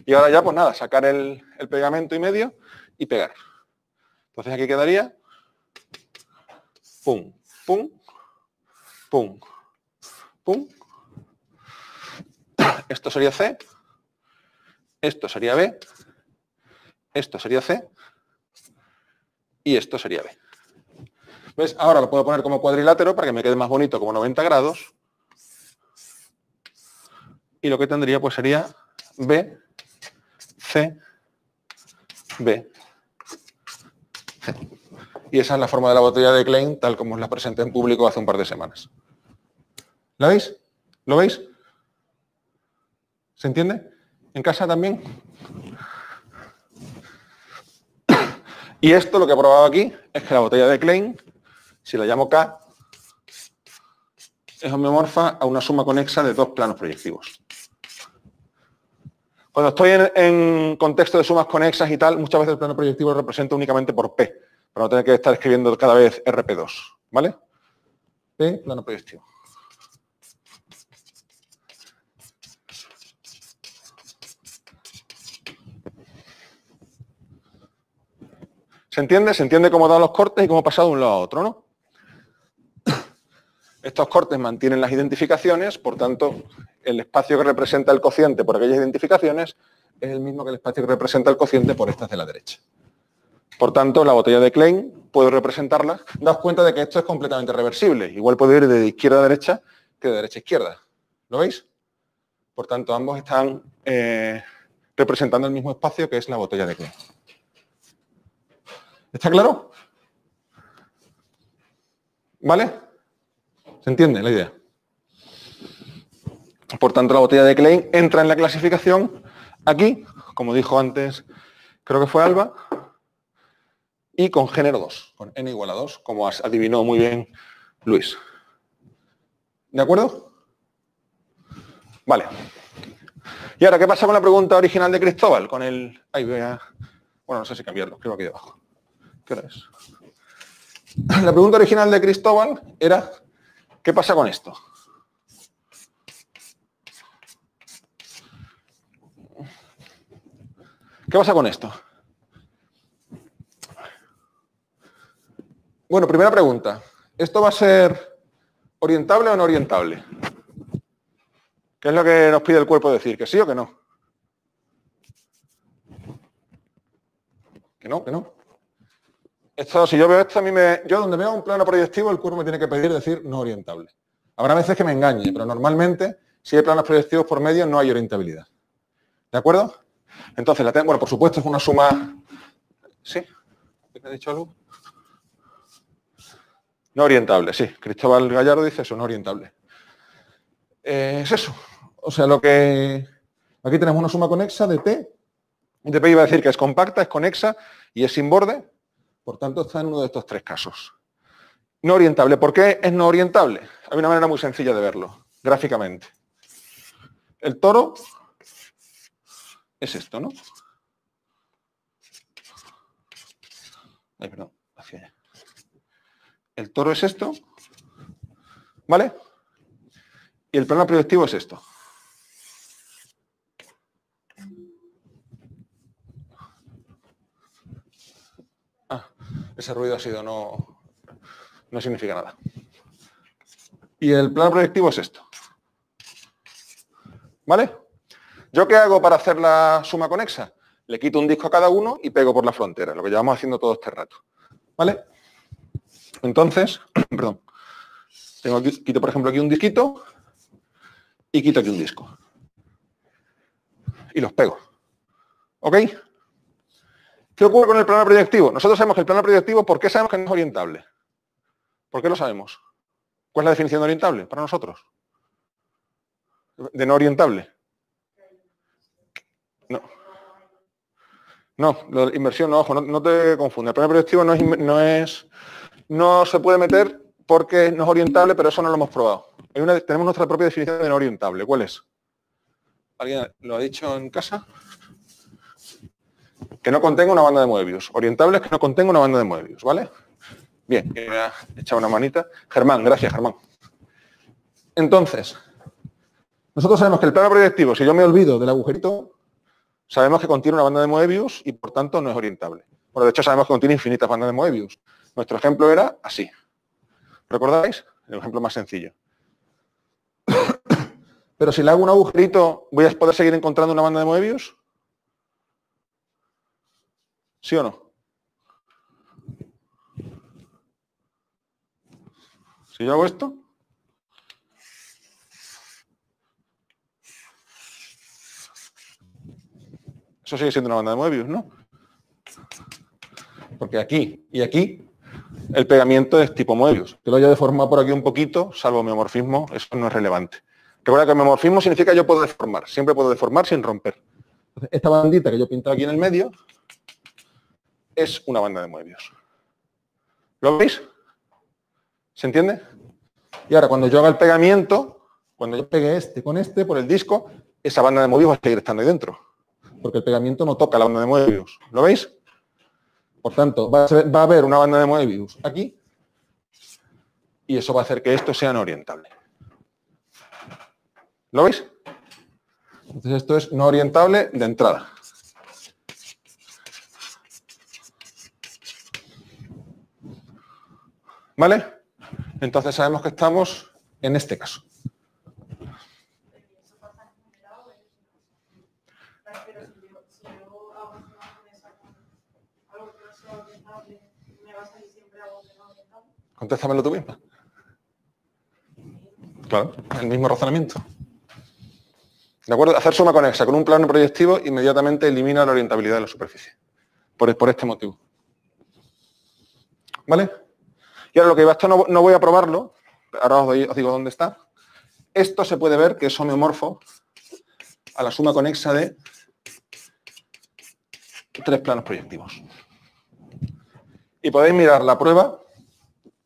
Y ahora ya, pues nada, sacar el pegamento y medio y pegar. Entonces aquí quedaría pum, pum, pum, pum. Esto sería C, esto sería B, esto sería C y esto sería B. ¿Ves? Ahora lo puedo poner como cuadrilátero para que me quede más bonito, como 90 grados. Y lo que tendría pues sería B, C, B, C. Y esa es la forma de la botella de Klein, tal como os la presenté en público hace un par de semanas. ¿La veis? ¿Lo veis? ¿Se entiende? ¿En casa también? Y esto lo que he probado aquí es que la botella de Klein, si la llamo K, es homeomorfa a una suma conexa de dos planos proyectivos. Cuando estoy en contexto de sumas conexas y tal, muchas veces el plano proyectivo lo represento únicamente por P, para no tener que estar escribiendo cada vez RP2, ¿vale? P, plano proyectivo. ¿Se entiende? Se entiende cómo dan los cortes y cómo pasa de un lado a otro, ¿no? Estos cortes mantienen las identificaciones, por tanto, el espacio que representa el cociente por aquellas identificaciones es el mismo que el espacio que representa el cociente por estas de la derecha. Por tanto, la botella de Klein puedo representarla. Daos cuenta de que esto es completamente reversible. Igual puedo ir de izquierda a derecha que de derecha a izquierda. ¿Lo veis? Por tanto, ambos están representando el mismo espacio que es la botella de Klein. ¿Está claro? ¿Vale? ¿Se entiende la idea? Por tanto, la botella de Klein entra en la clasificación aquí, como dijo antes, creo que fue Alba, y con género 2, con n igual a 2, como adivinó muy bien Luis. ¿De acuerdo? Vale. Y ahora, ¿qué pasa con la pregunta original de Cristóbal? Con el... Ahí voy a... Bueno, no sé si cambiarlo, escribo aquí debajo. ¿Qué hora es? La pregunta original de Cristóbal era, ¿qué pasa con esto? ¿Qué pasa con esto? Bueno, primera pregunta. ¿Esto va a ser orientable o no orientable? ¿Qué es lo que nos pide el cuerpo decir? ¿Que sí o que no? Que no, que no. Esto, si yo veo esto, yo donde veo un plano proyectivo, el cuerpo me tiene que pedir decir no orientable. Habrá veces que me engañe, pero normalmente, si hay planos proyectivos por medio, no hay orientabilidad. ¿De acuerdo? Entonces, bueno, por supuesto, es una suma... ¿Sí? ¿Me ha dicho algo? No orientable, sí. Cristóbal Gallardo dice eso, no orientable. Es eso. O sea, lo que... Aquí tenemos una suma conexa de T. De P iba a decir que es compacta, es conexa y es sin borde. Por tanto, está en uno de estos tres casos. No orientable. ¿Por qué es no orientable? Hay una manera muy sencilla de verlo, gráficamente. El toro es esto, ¿no? Ay, perdón. Hacia allá. El toro es esto ¿Vale? Y el plano proyectivo es esto. Ese ruido ha sido, no significa nada. Y el plano proyectivo es esto. ¿Vale? ¿Yo qué hago para hacer la suma conexa? Le quito un disco a cada uno y pego por la frontera, lo que llevamos haciendo todo este rato. ¿Vale? Entonces, perdón, quito por ejemplo aquí un disquito y quito aquí un disco. Y los pego. ¿Ok? ¿Qué ocurre con el plano proyectivo? Nosotros sabemos que el plano proyectivo, ¿por qué sabemos que no es orientable? ¿Por qué lo sabemos? ¿Cuál es la definición de orientable para nosotros? ¿De no orientable? No. No, la inversión, no, ojo, no te confundas. El plano proyectivo no se puede meter porque no es orientable, pero eso no lo hemos probado. Tenemos nuestra propia definición de no orientable. ¿Cuál es? ¿Alguien lo ha dicho en casa? Que no contenga una banda de Moebius. Orientable es que no contenga una banda de Moebius, ¿vale? Bien, me ha echado una manita. Germán, gracias, Germán. Entonces, nosotros sabemos que el plano proyectivo, si yo me olvido del agujerito, sabemos que contiene una banda de Moebius y por tanto no es orientable. Bueno, de hecho sabemos que contiene infinitas bandas de Moebius. Nuestro ejemplo era así. ¿Recordáis? El ejemplo más sencillo. Pero si le hago un agujerito, ¿voy a poder seguir encontrando una banda de Moebius? ¿Sí o no? Si yo hago esto, eso sigue siendo una banda de Moebius, ¿no? Porque aquí y aquí el pegamiento es tipo Moebius. Que lo haya deformado por aquí un poquito, salvo homeomorfismo, eso no es relevante. Recuerda que homeomorfismo significa que yo puedo deformar. Siempre puedo deformar sin romper. Entonces, esta bandita que yo he pintado aquí en el medio es una banda de Moebius. ¿Lo veis? ¿Se entiende? Y ahora, cuando yo haga el pegamiento, cuando yo pegue este con este por el disco, esa banda de Moebius va a seguir estando ahí dentro. Porque el pegamiento no toca la banda de Moebius. ¿Lo veis? Por tanto, va a haber una banda de Moebius aquí y eso va a hacer que esto sea no orientable. ¿Lo veis? Entonces esto es no orientable de entrada. ¿Vale? Entonces sabemos que estamos en este caso. Contéstamelo tú misma. Claro, el mismo razonamiento. ¿De acuerdo? Hacer suma conexa con un plano proyectivo inmediatamente elimina la orientabilidad de la superficie. Por este motivo. ¿Vale? Y ahora lo que va, esto no voy a probarlo, ahora os digo dónde está. Esto se puede ver que es homeomorfo a la suma conexa de tres planos proyectivos. Y podéis mirar la prueba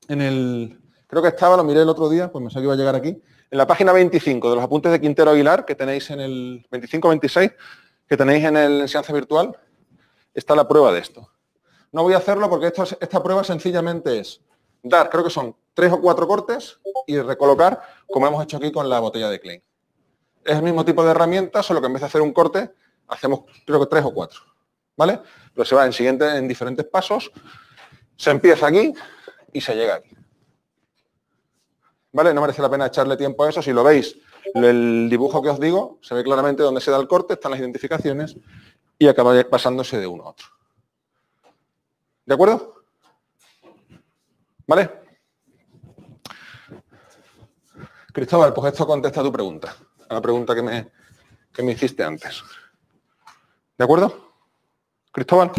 en el... Creo que estaba, lo miré el otro día, pues me sé que iba a llegar aquí. En la página 25 de los apuntes de Quintero Aguilar, que tenéis en el 25-26, que tenéis en el enseñanza virtual, está la prueba de esto. No voy a hacerlo porque esta prueba sencillamente es dar, creo que son 3 o 4 cortes y recolocar, como hemos hecho aquí con la botella de Klein. Es el mismo tipo de herramienta, solo que en vez de hacer un corte, hacemos creo que 3 o 4. ¿Vale? Pero se va en diferentes pasos, se empieza aquí y se llega aquí. ¿Vale? No merece la pena echarle tiempo a eso. Si lo veis, el dibujo que os digo, se ve claramente dónde se da el corte, están las identificaciones y acaba pasándose de uno a otro. ¿De acuerdo? ¿Vale? Cristóbal, pues esto contesta a tu pregunta, a la pregunta que me hiciste antes. ¿De acuerdo? Cristóbal,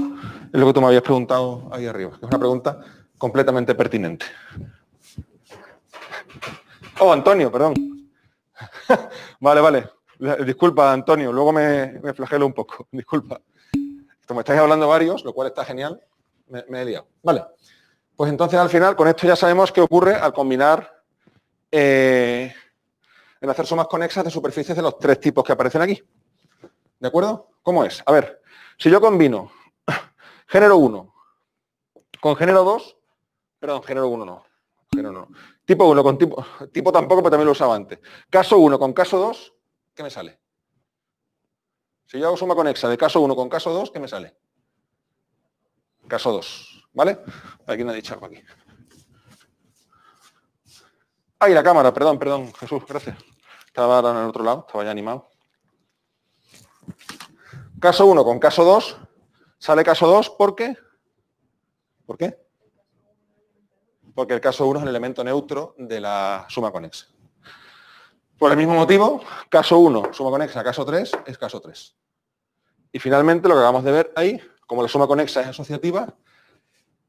es lo que tú me habías preguntado ahí arriba, que es una pregunta completamente pertinente. Oh, Antonio, perdón. Vale. Disculpa, Antonio, luego me flagelo un poco. Disculpa. Como estáis hablando varios, lo cual está genial, me he liado. Vale. Pues entonces al final, con esto ya sabemos qué ocurre al combinar, en hacer sumas conexas de superficies de los tres tipos que aparecen aquí. ¿De acuerdo? ¿Cómo es? A ver, si yo combino género 1 con género 2, perdón, género 1 no, primero no. Tipo 1 con tipo tampoco, pero también lo usaba antes. Caso 1 con caso 2, ¿qué me sale? Si yo hago suma conexa de caso 1 con caso 2, ¿qué me sale? Caso 2, ¿vale? Aquí no he dicho algo aquí. ¡Ay, la cámara! Perdón, Jesús, gracias. Estaba ahora en el otro lado, estaba ya animado. Caso 1 con caso 2, sale caso 2 porque... ¿Por qué? Porque el caso 1 es el elemento neutro de la suma conexa. Por el mismo motivo, caso 1, suma conexa, caso 3, es caso 3. Y finalmente, lo que acabamos de ver ahí, como la suma conexa es asociativa,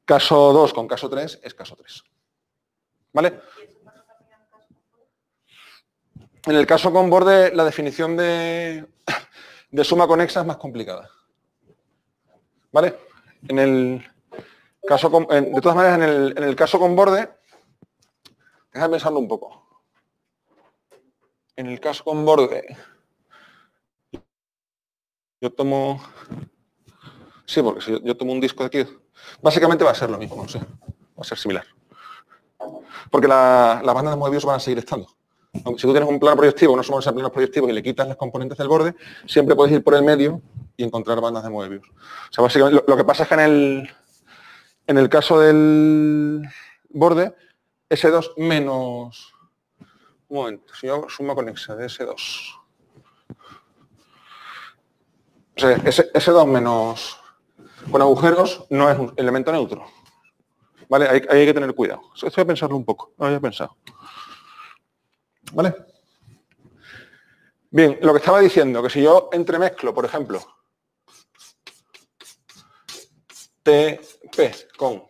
caso 2 con caso 3 es caso 3. ¿Vale? En el caso con borde, la definición de suma conexa es más complicada. ¿Vale? En el caso de todas maneras, en el caso con borde, déjame pensarlo un poco. En el caso con borde, yo tomo... Sí, porque si yo tomo un disco de aquí, básicamente va a ser lo mismo, no sé, va a ser similar. Porque las bandas de Moebius van a seguir estando. Aunque si tú tienes un plano proyectivo, una suma de planos proyectivos y le quitas las componentes del borde, siempre puedes ir por el medio y encontrar bandas de Moebius. O sea, básicamente lo que pasa es que en el caso del borde, S2 menos... Un momento, si yo hago suma conexa de S2. O sea, S2 menos... Con agujeros no es un elemento neutro. ¿Vale? Ahí hay que tener cuidado. Esto voy a pensarlo un poco. No había pensado. ¿Vale? Bien, lo que estaba diciendo, que si yo entremezclo, por ejemplo, TP con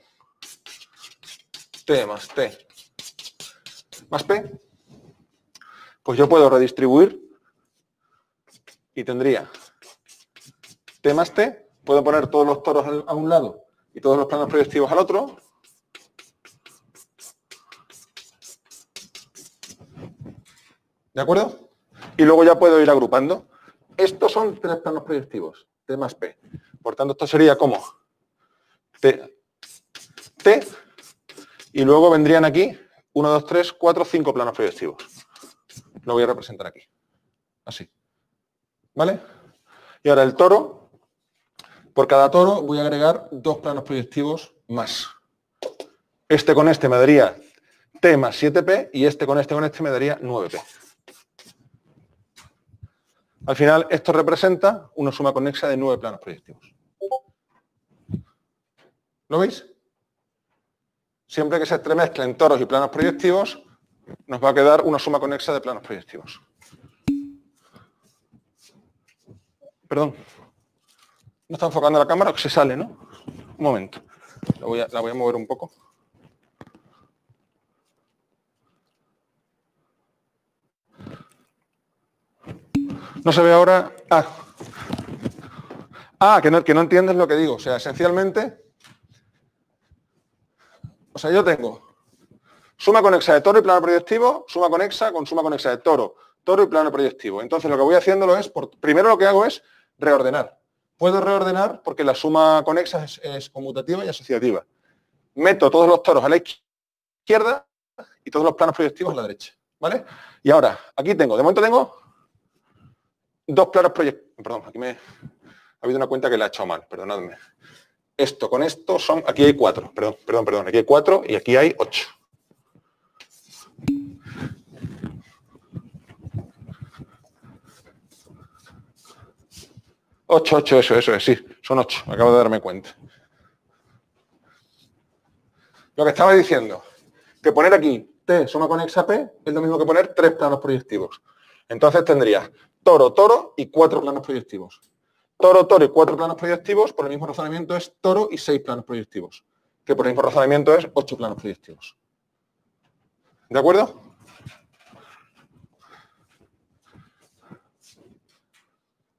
T más P, pues yo puedo redistribuir y tendría T más T, puedo poner todos los toros a un lado y todos los planos proyectivos al otro. ¿De acuerdo? Y luego ya puedo ir agrupando. Estos son 3 planos proyectivos, T más P. Por tanto, esto sería como T, y luego vendrían aquí 1, 2, 3, 4, 5 planos proyectivos. Lo voy a representar aquí. Así. ¿Vale? Y ahora el toro, por cada toro voy a agregar 2 planos proyectivos más. Este con este me daría T más 7P y este con este me daría 9P. Al final, esto representa una suma conexa de 9 planos proyectivos. ¿Lo veis? Siempre que se entremezclen toros y planos proyectivos, nos va a quedar una suma conexa de planos proyectivos. Perdón. ¿No está enfocando la cámara o que se sale, no? Un momento. La voy a mover un poco. No se ve ahora... que no entiendes lo que digo. O sea, esencialmente... O sea, yo tengo suma conexa de toro y plano proyectivo, suma conexa con suma conexa de toro, toro y plano proyectivo. Entonces, lo que voy haciéndolo es... Primero lo que hago es reordenar. Puedo reordenar porque la suma conexa es conmutativa y asociativa. Meto todos los toros a la izquierda y todos los planos proyectivos a la derecha. ¿Vale? Y ahora, aquí de momento tengo 2 planos proyectivos. Perdón, aquí ha habido una cuenta que la he echado mal, perdonadme. Esto con esto son... Aquí hay 4, perdón. Aquí hay 4 y aquí hay 8. Ocho, eso es, sí, son 8, acabo de darme cuenta. Lo que estaba diciendo, que poner aquí T suma conexa P es lo mismo que poner 3 planos proyectivos. Entonces tendría toro, toro y 4 planos proyectivos. Toro, toro y 4 planos proyectivos, por el mismo razonamiento es toro y 6 planos proyectivos. Que por el mismo razonamiento es 8 planos proyectivos. ¿De acuerdo?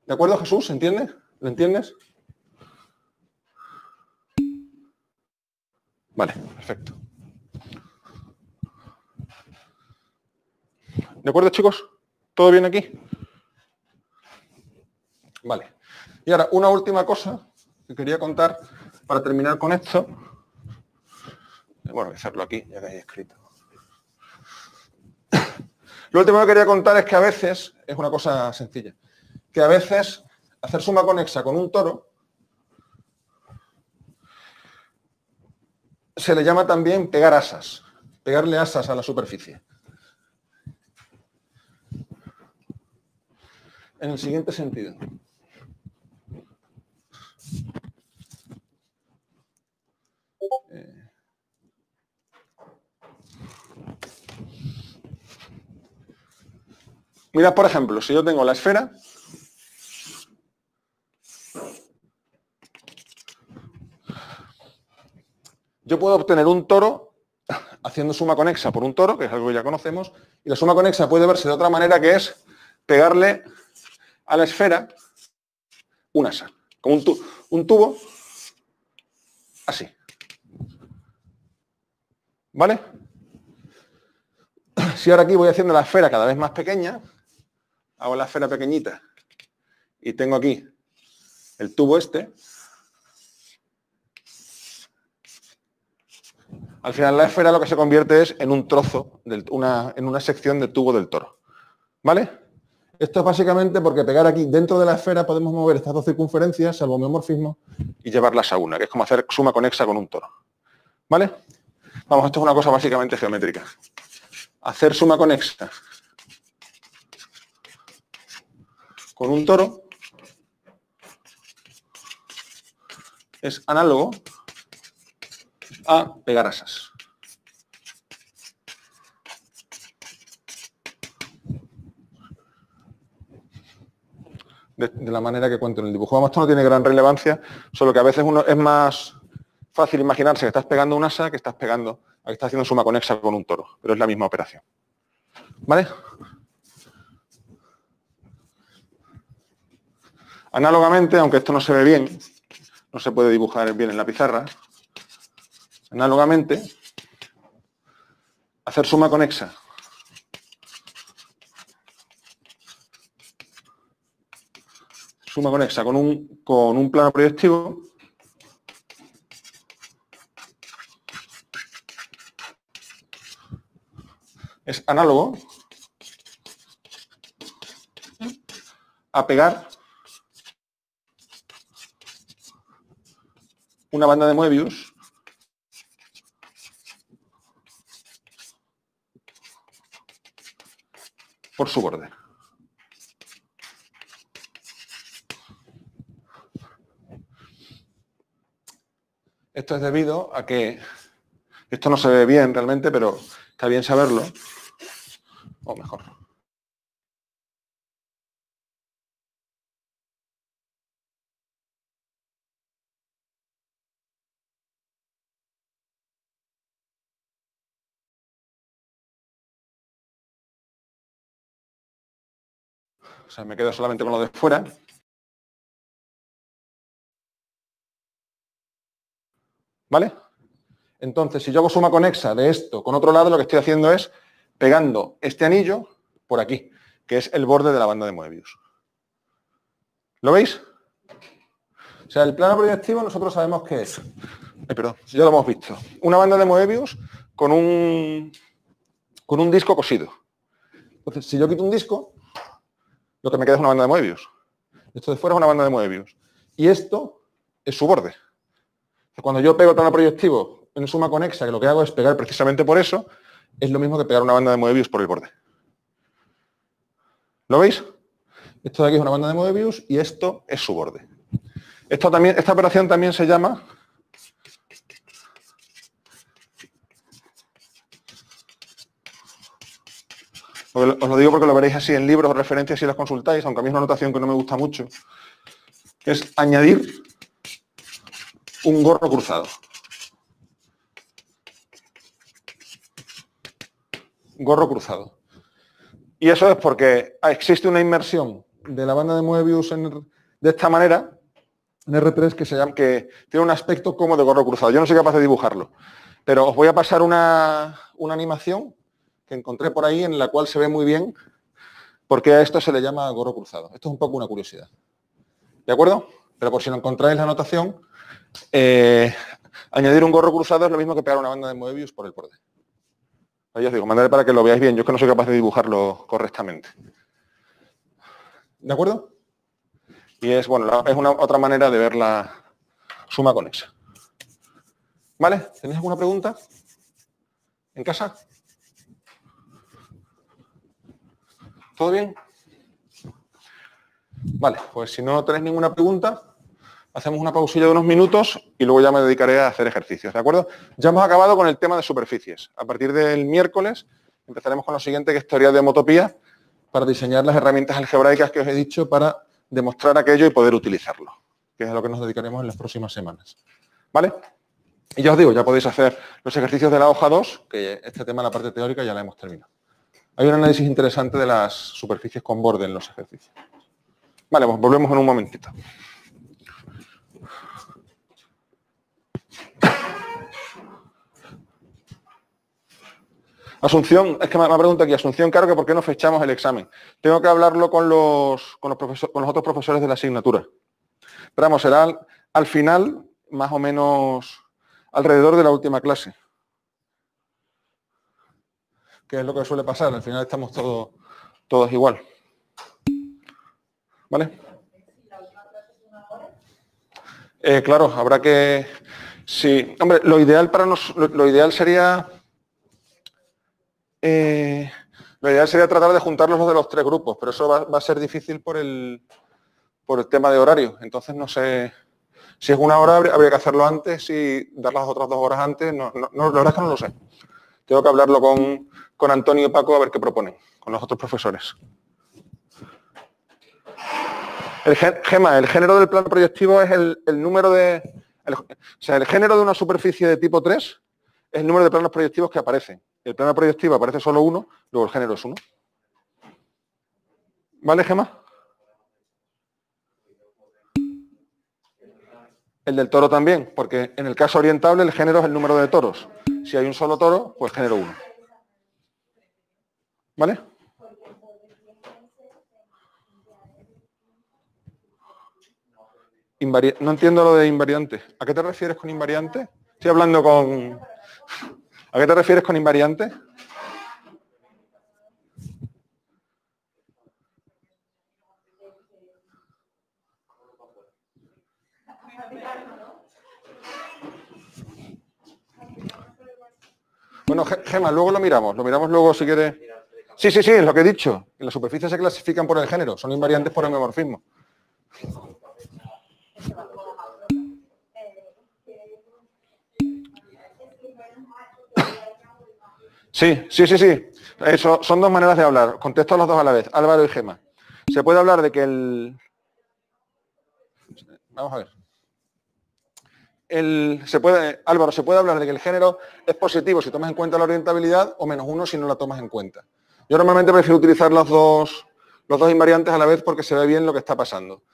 ¿De acuerdo, Jesús? ¿Se entiende? ¿Lo entiendes? Vale, perfecto. ¿De acuerdo, chicos? ¿Todo bien aquí? Vale. Y ahora, una última cosa que quería contar para terminar con esto. Bueno, voy a hacerlo aquí, ya que hay escrito. Lo último que quería contar es que a veces, es una cosa sencilla, que a veces hacer suma conexa con un toro se le llama también pegar asas, pegarle asas a la superficie. En el siguiente sentido. Mirad, por ejemplo, si yo tengo la esfera, yo puedo obtener un toro haciendo suma conexa por un toro, que es algo que ya conocemos, y la suma conexa puede verse de otra manera, que es pegarle a la esfera un asa, como un tubo, así. ¿Vale? Si ahora aquí voy haciendo la esfera cada vez más pequeña, hago la esfera pequeñita y tengo aquí el tubo este, al final la esfera lo que se convierte es en un trozo, en una sección del tubo del toro. ¿Vale? Esto es básicamente porque pegar aquí dentro de la esfera podemos mover estas dos circunferencias, salvo homeomorfismo, y llevarlas a una, que es como hacer suma conexa con un toro. ¿Vale? Vamos, esto es una cosa básicamente geométrica. Hacer suma conexa con un toro es análogo a pegar asas. De la manera que cuento en el dibujo. Vamos, esto no tiene gran relevancia, solo que a veces es más fácil imaginarse que estás pegando un asa que estás haciendo suma conexa con un toro, pero es la misma operación. ¿Vale? Análogamente, aunque esto no se ve bien, no se puede dibujar bien en la pizarra, análogamente, hacer suma conexa con un plano proyectivo es análogo a pegar una banda de Möbius por su borde. Esto es debido a que esto no se ve bien realmente, pero está bien saberlo, o mejor. O sea, me quedo solamente con lo de fuera. ¿Vale? Entonces, si yo hago suma conexa de esto con otro lado, lo que estoy haciendo es pegando este anillo por aquí, que es el borde de la banda de Möbius. ¿Lo veis? O sea, el plano proyectivo nosotros sabemos qué es. Perdón, ya lo hemos visto. Una banda de Möbius con un disco cosido. Entonces, si yo quito un disco, lo que me queda es una banda de Möbius. Esto de fuera es una banda de Möbius. Y esto es su borde. Cuando yo pego el plano proyectivo en suma conexa, que lo que hago es pegar precisamente por eso, es lo mismo que pegar una banda de Möbius por el borde. ¿Lo veis? Esto de aquí es una banda de Möbius y esto es su borde. Esta operación también se llama os lo digo porque lo veréis así en libros o referencias si las consultáis, aunque a mí es una notación que no me gusta mucho, que es añadir un gorro cruzado. Gorro cruzado. Y eso es porque existe una inmersión de la banda de Möbius de esta manera, en R3, que tiene un aspecto como de gorro cruzado. Yo no soy capaz de dibujarlo, pero os voy a pasar una animación que encontré por ahí en la cual se ve muy bien por qué a esto se le llama gorro cruzado. Esto es un poco una curiosidad. ¿De acuerdo? Pero por si no encontráis la anotación, añadir un gorro cruzado es lo mismo que pegar una banda de Möbius por el borde. Ya os digo, mandaré para que lo veáis bien. Yo es que no soy capaz de dibujarlo correctamente. ¿De acuerdo? Y es, bueno, es otra manera de ver la suma conexa. ¿Vale? ¿Tenéis alguna pregunta? ¿En casa? ¿Todo bien? Vale, pues si no tenéis ninguna pregunta, hacemos una pausilla de unos minutos y luego ya me dedicaré a hacer ejercicios, ¿de acuerdo? Ya hemos acabado con el tema de superficies. A partir del miércoles empezaremos con lo siguiente, que es teoría de homotopía, para diseñar las herramientas algebraicas que os he dicho para demostrar aquello y poder utilizarlo, que es a lo que nos dedicaremos en las próximas semanas. ¿Vale? Y ya os digo, ya podéis hacer los ejercicios de la hoja 2, que este tema, la parte teórica, ya la hemos terminado. Hay un análisis interesante de las superficies con borde en los ejercicios. Vale, pues volvemos en un momentito. Asunción, es que me pregunta aquí, Asunción, claro que ¿por qué no fechamos el examen? Tengo que hablarlo con los otros profesores de la asignatura. Pero vamos, será al final, más o menos alrededor de la última clase. Que es lo que suele pasar, al final estamos todos igual. ¿Vale? Claro, habrá que... Sí, hombre, lo ideal sería... lo ideal sería tratar de juntarlos los de los tres grupos, pero eso va a ser difícil por el tema de horario. Entonces, no sé... Si es una hora, habría que hacerlo antes y dar las otras 2 horas antes. No, la verdad es que no lo sé. Tengo que hablarlo con Antonio y Paco a ver qué proponen, con los otros profesores. Gema, el género del plano proyectivo es el número de... o sea, el género de una superficie de tipo 3 es el número de planos proyectivos que aparecen. El plano proyectivo aparece solo uno, luego el género es 1. ¿Vale, Gema? El del toro también, porque en el caso orientable el género es el número de toros. Si hay un solo toro, pues género 1. ¿Vale? No entiendo lo de invariante. ¿A qué te refieres con invariante? Estoy hablando con... ¿A qué te refieres con invariante? Bueno, Gema, luego lo miramos luego si quieres. Sí, es lo que he dicho. Las superficies se clasifican por el género, son invariantes por homomorfismo. Sí. Eso, son 2 maneras de hablar. Contesto a los 2 a la vez, Álvaro y Gema. Se puede hablar de que el... Vamos a ver. Álvaro, se puede hablar de que el género es positivo si tomas en cuenta la orientabilidad o -1 si no la tomas en cuenta. Yo normalmente prefiero utilizar los dos invariantes a la vez porque se ve bien lo que está pasando.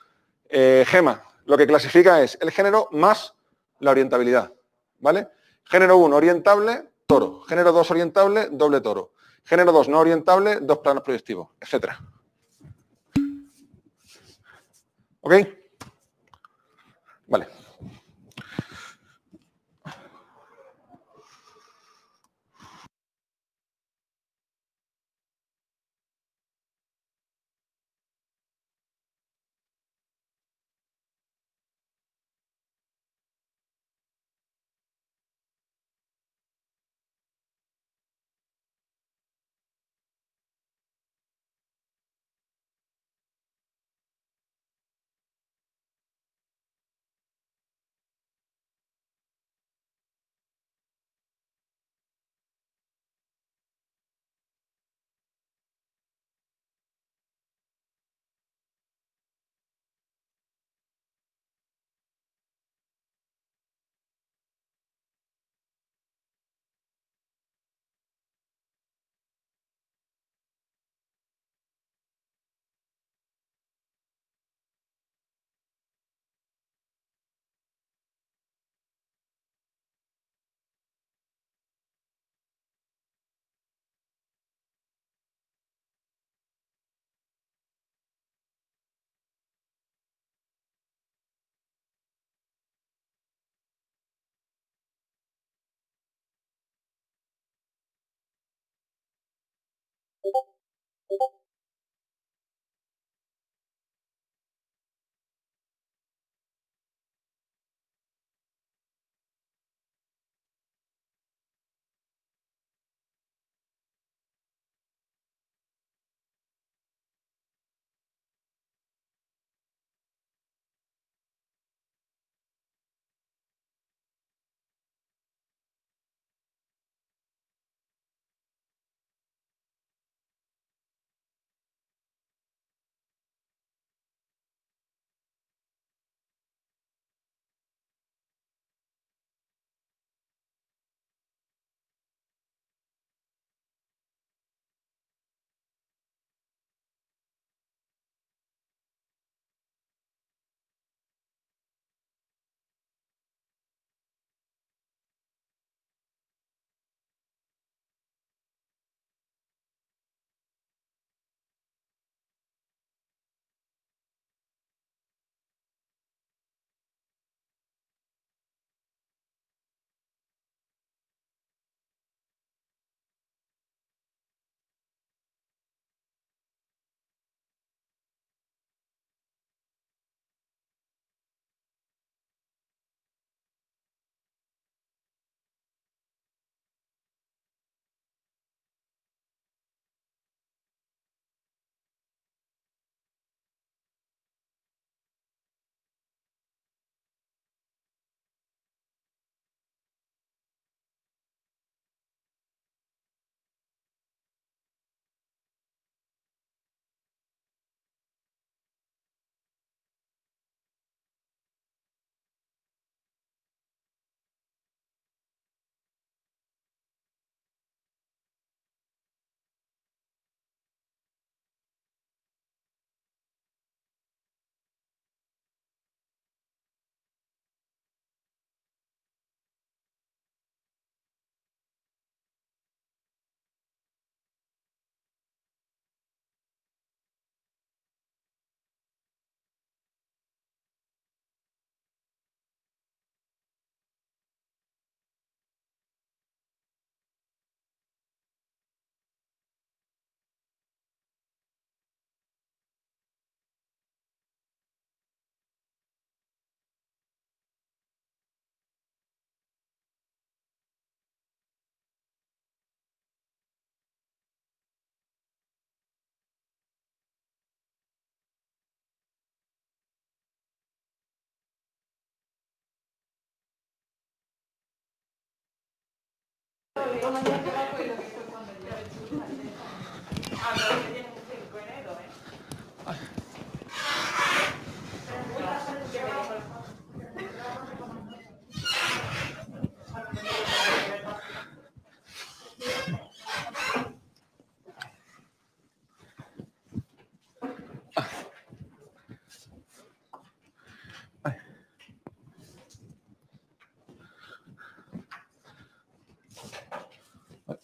Gema, lo que clasifica es el género más la orientabilidad, ¿vale? Género 1 orientable, toro. Género 2 orientable, doble toro. Género 2 no orientable, 2 planos proyectivos, etc. ¿Ok? Vale.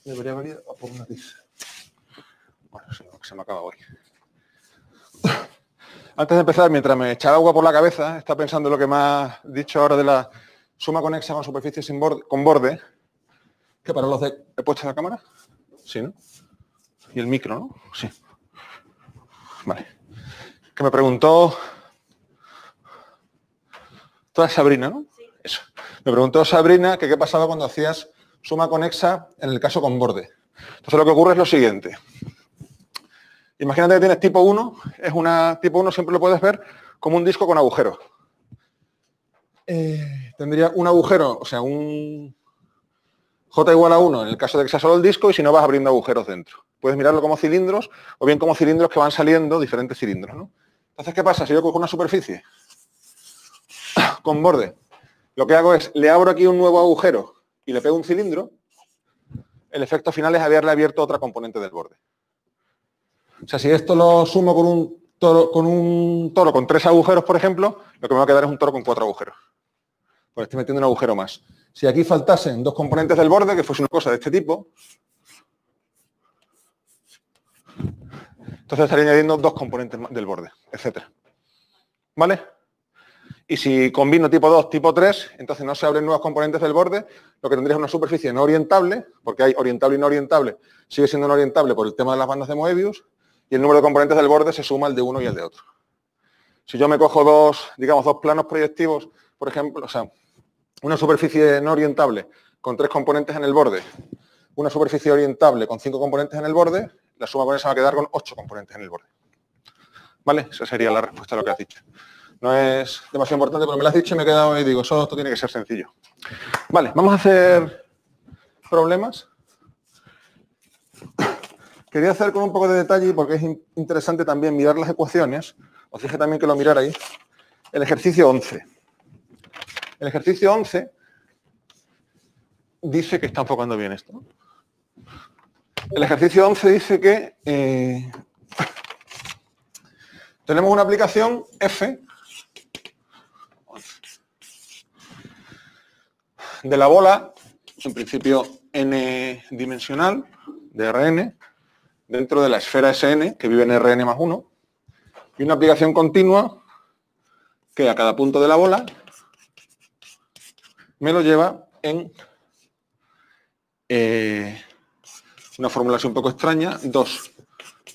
Debería haber ido a por una tiza. Bueno, se me acaba hoy. Antes de empezar, mientras me echaba agua por la cabeza, estaba pensando en lo que me has dicho ahora de la suma conexa con superficie con borde. ¿Qué para los de... ¿He puesto la cámara? Sí, ¿no? Y el micro, ¿no? Sí. Vale. Que me preguntó... Toda Sabrina, ¿no? Sí. Eso. Me preguntó Sabrina que qué pasaba cuando hacías suma conexa en el caso con borde. Entonces lo que ocurre es lo siguiente. Imagínate que tienes tipo 1, tipo 1 siempre lo puedes ver como un disco con agujeros. Tendría un agujero, o sea, un J igual a 1 en el caso de que sea solo el disco, y si no vas abriendo agujeros dentro. Puedes mirarlo como cilindros o bien como cilindros que van saliendo, diferentes cilindros, ¿no? Entonces, ¿qué pasa? Si yo cojo una superficie con borde, lo que hago es, le abro aquí un nuevo agujero y le pego un cilindro, el efecto final es haberle abierto otra componente del borde. O sea, si esto lo sumo con un toro con 3 agujeros, por ejemplo, lo que me va a quedar es un toro con 4 agujeros. Pues estoy metiendo un agujero más. Si aquí faltasen 2 componentes del borde, que fuese una cosa de este tipo, entonces estaría añadiendo 2 componentes del borde, etc. ¿Vale? Y si combino tipo 2, tipo 3, entonces no se abren nuevos componentes del borde, lo que tendría es una superficie no orientable, porque hay orientable y no orientable, sigue siendo no orientable por el tema de las bandas de Moebius, y el número de componentes del borde se suma al de uno y al de otro. Si yo me cojo dos planos proyectivos, por ejemplo, o sea, una superficie no orientable con 3 componentes en el borde, una superficie orientable con 5 componentes en el borde, la suma con esa va a quedar con 8 componentes en el borde. ¿Vale? Esa sería la respuesta a lo que has dicho. No es demasiado importante, pero me lo has dicho y me he quedado y digo, esto tiene que ser sencillo. Vale, vamos a hacer problemas. Quería hacer con un poco de detalle, porque es interesante también mirar las ecuaciones. Os dije también que lo mirarais. El ejercicio 11. El ejercicio 11 dice que está enfocando bien esto. El ejercicio 11 dice que tenemos una aplicación F de la bola, en principio n dimensional, de Rn, dentro de la esfera Sn, que vive en Rn más 1, y una aplicación continua que a cada punto de la bola me lo lleva en una fórmula así un poco extraña, 2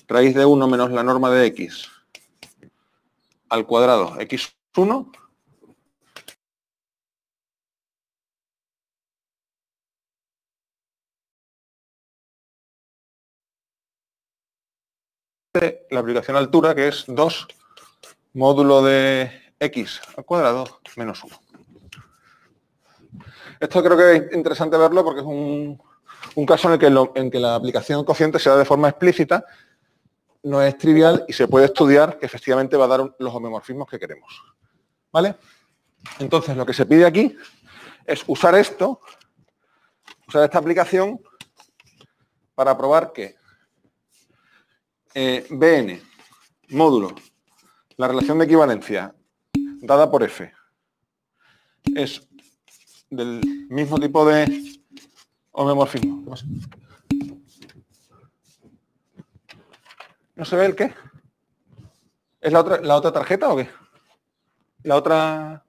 raíz de 1 menos la norma de x al cuadrado x1 la aplicación altura, que es 2 módulo de x al cuadrado menos 1. Esto creo que es interesante verlo porque es un caso en que la aplicación cociente se da de forma explícita, no es trivial y se puede estudiar que efectivamente va a dar los homomorfismos que queremos. ¿Vale? Entonces, lo que se pide aquí es usar esta aplicación para probar que Bn módulo la relación de equivalencia dada por F es del mismo tipo de homomorfismo. ¿Qué pasa? ¿No se ve el qué? ¿Es la otra tarjeta o qué? La otra...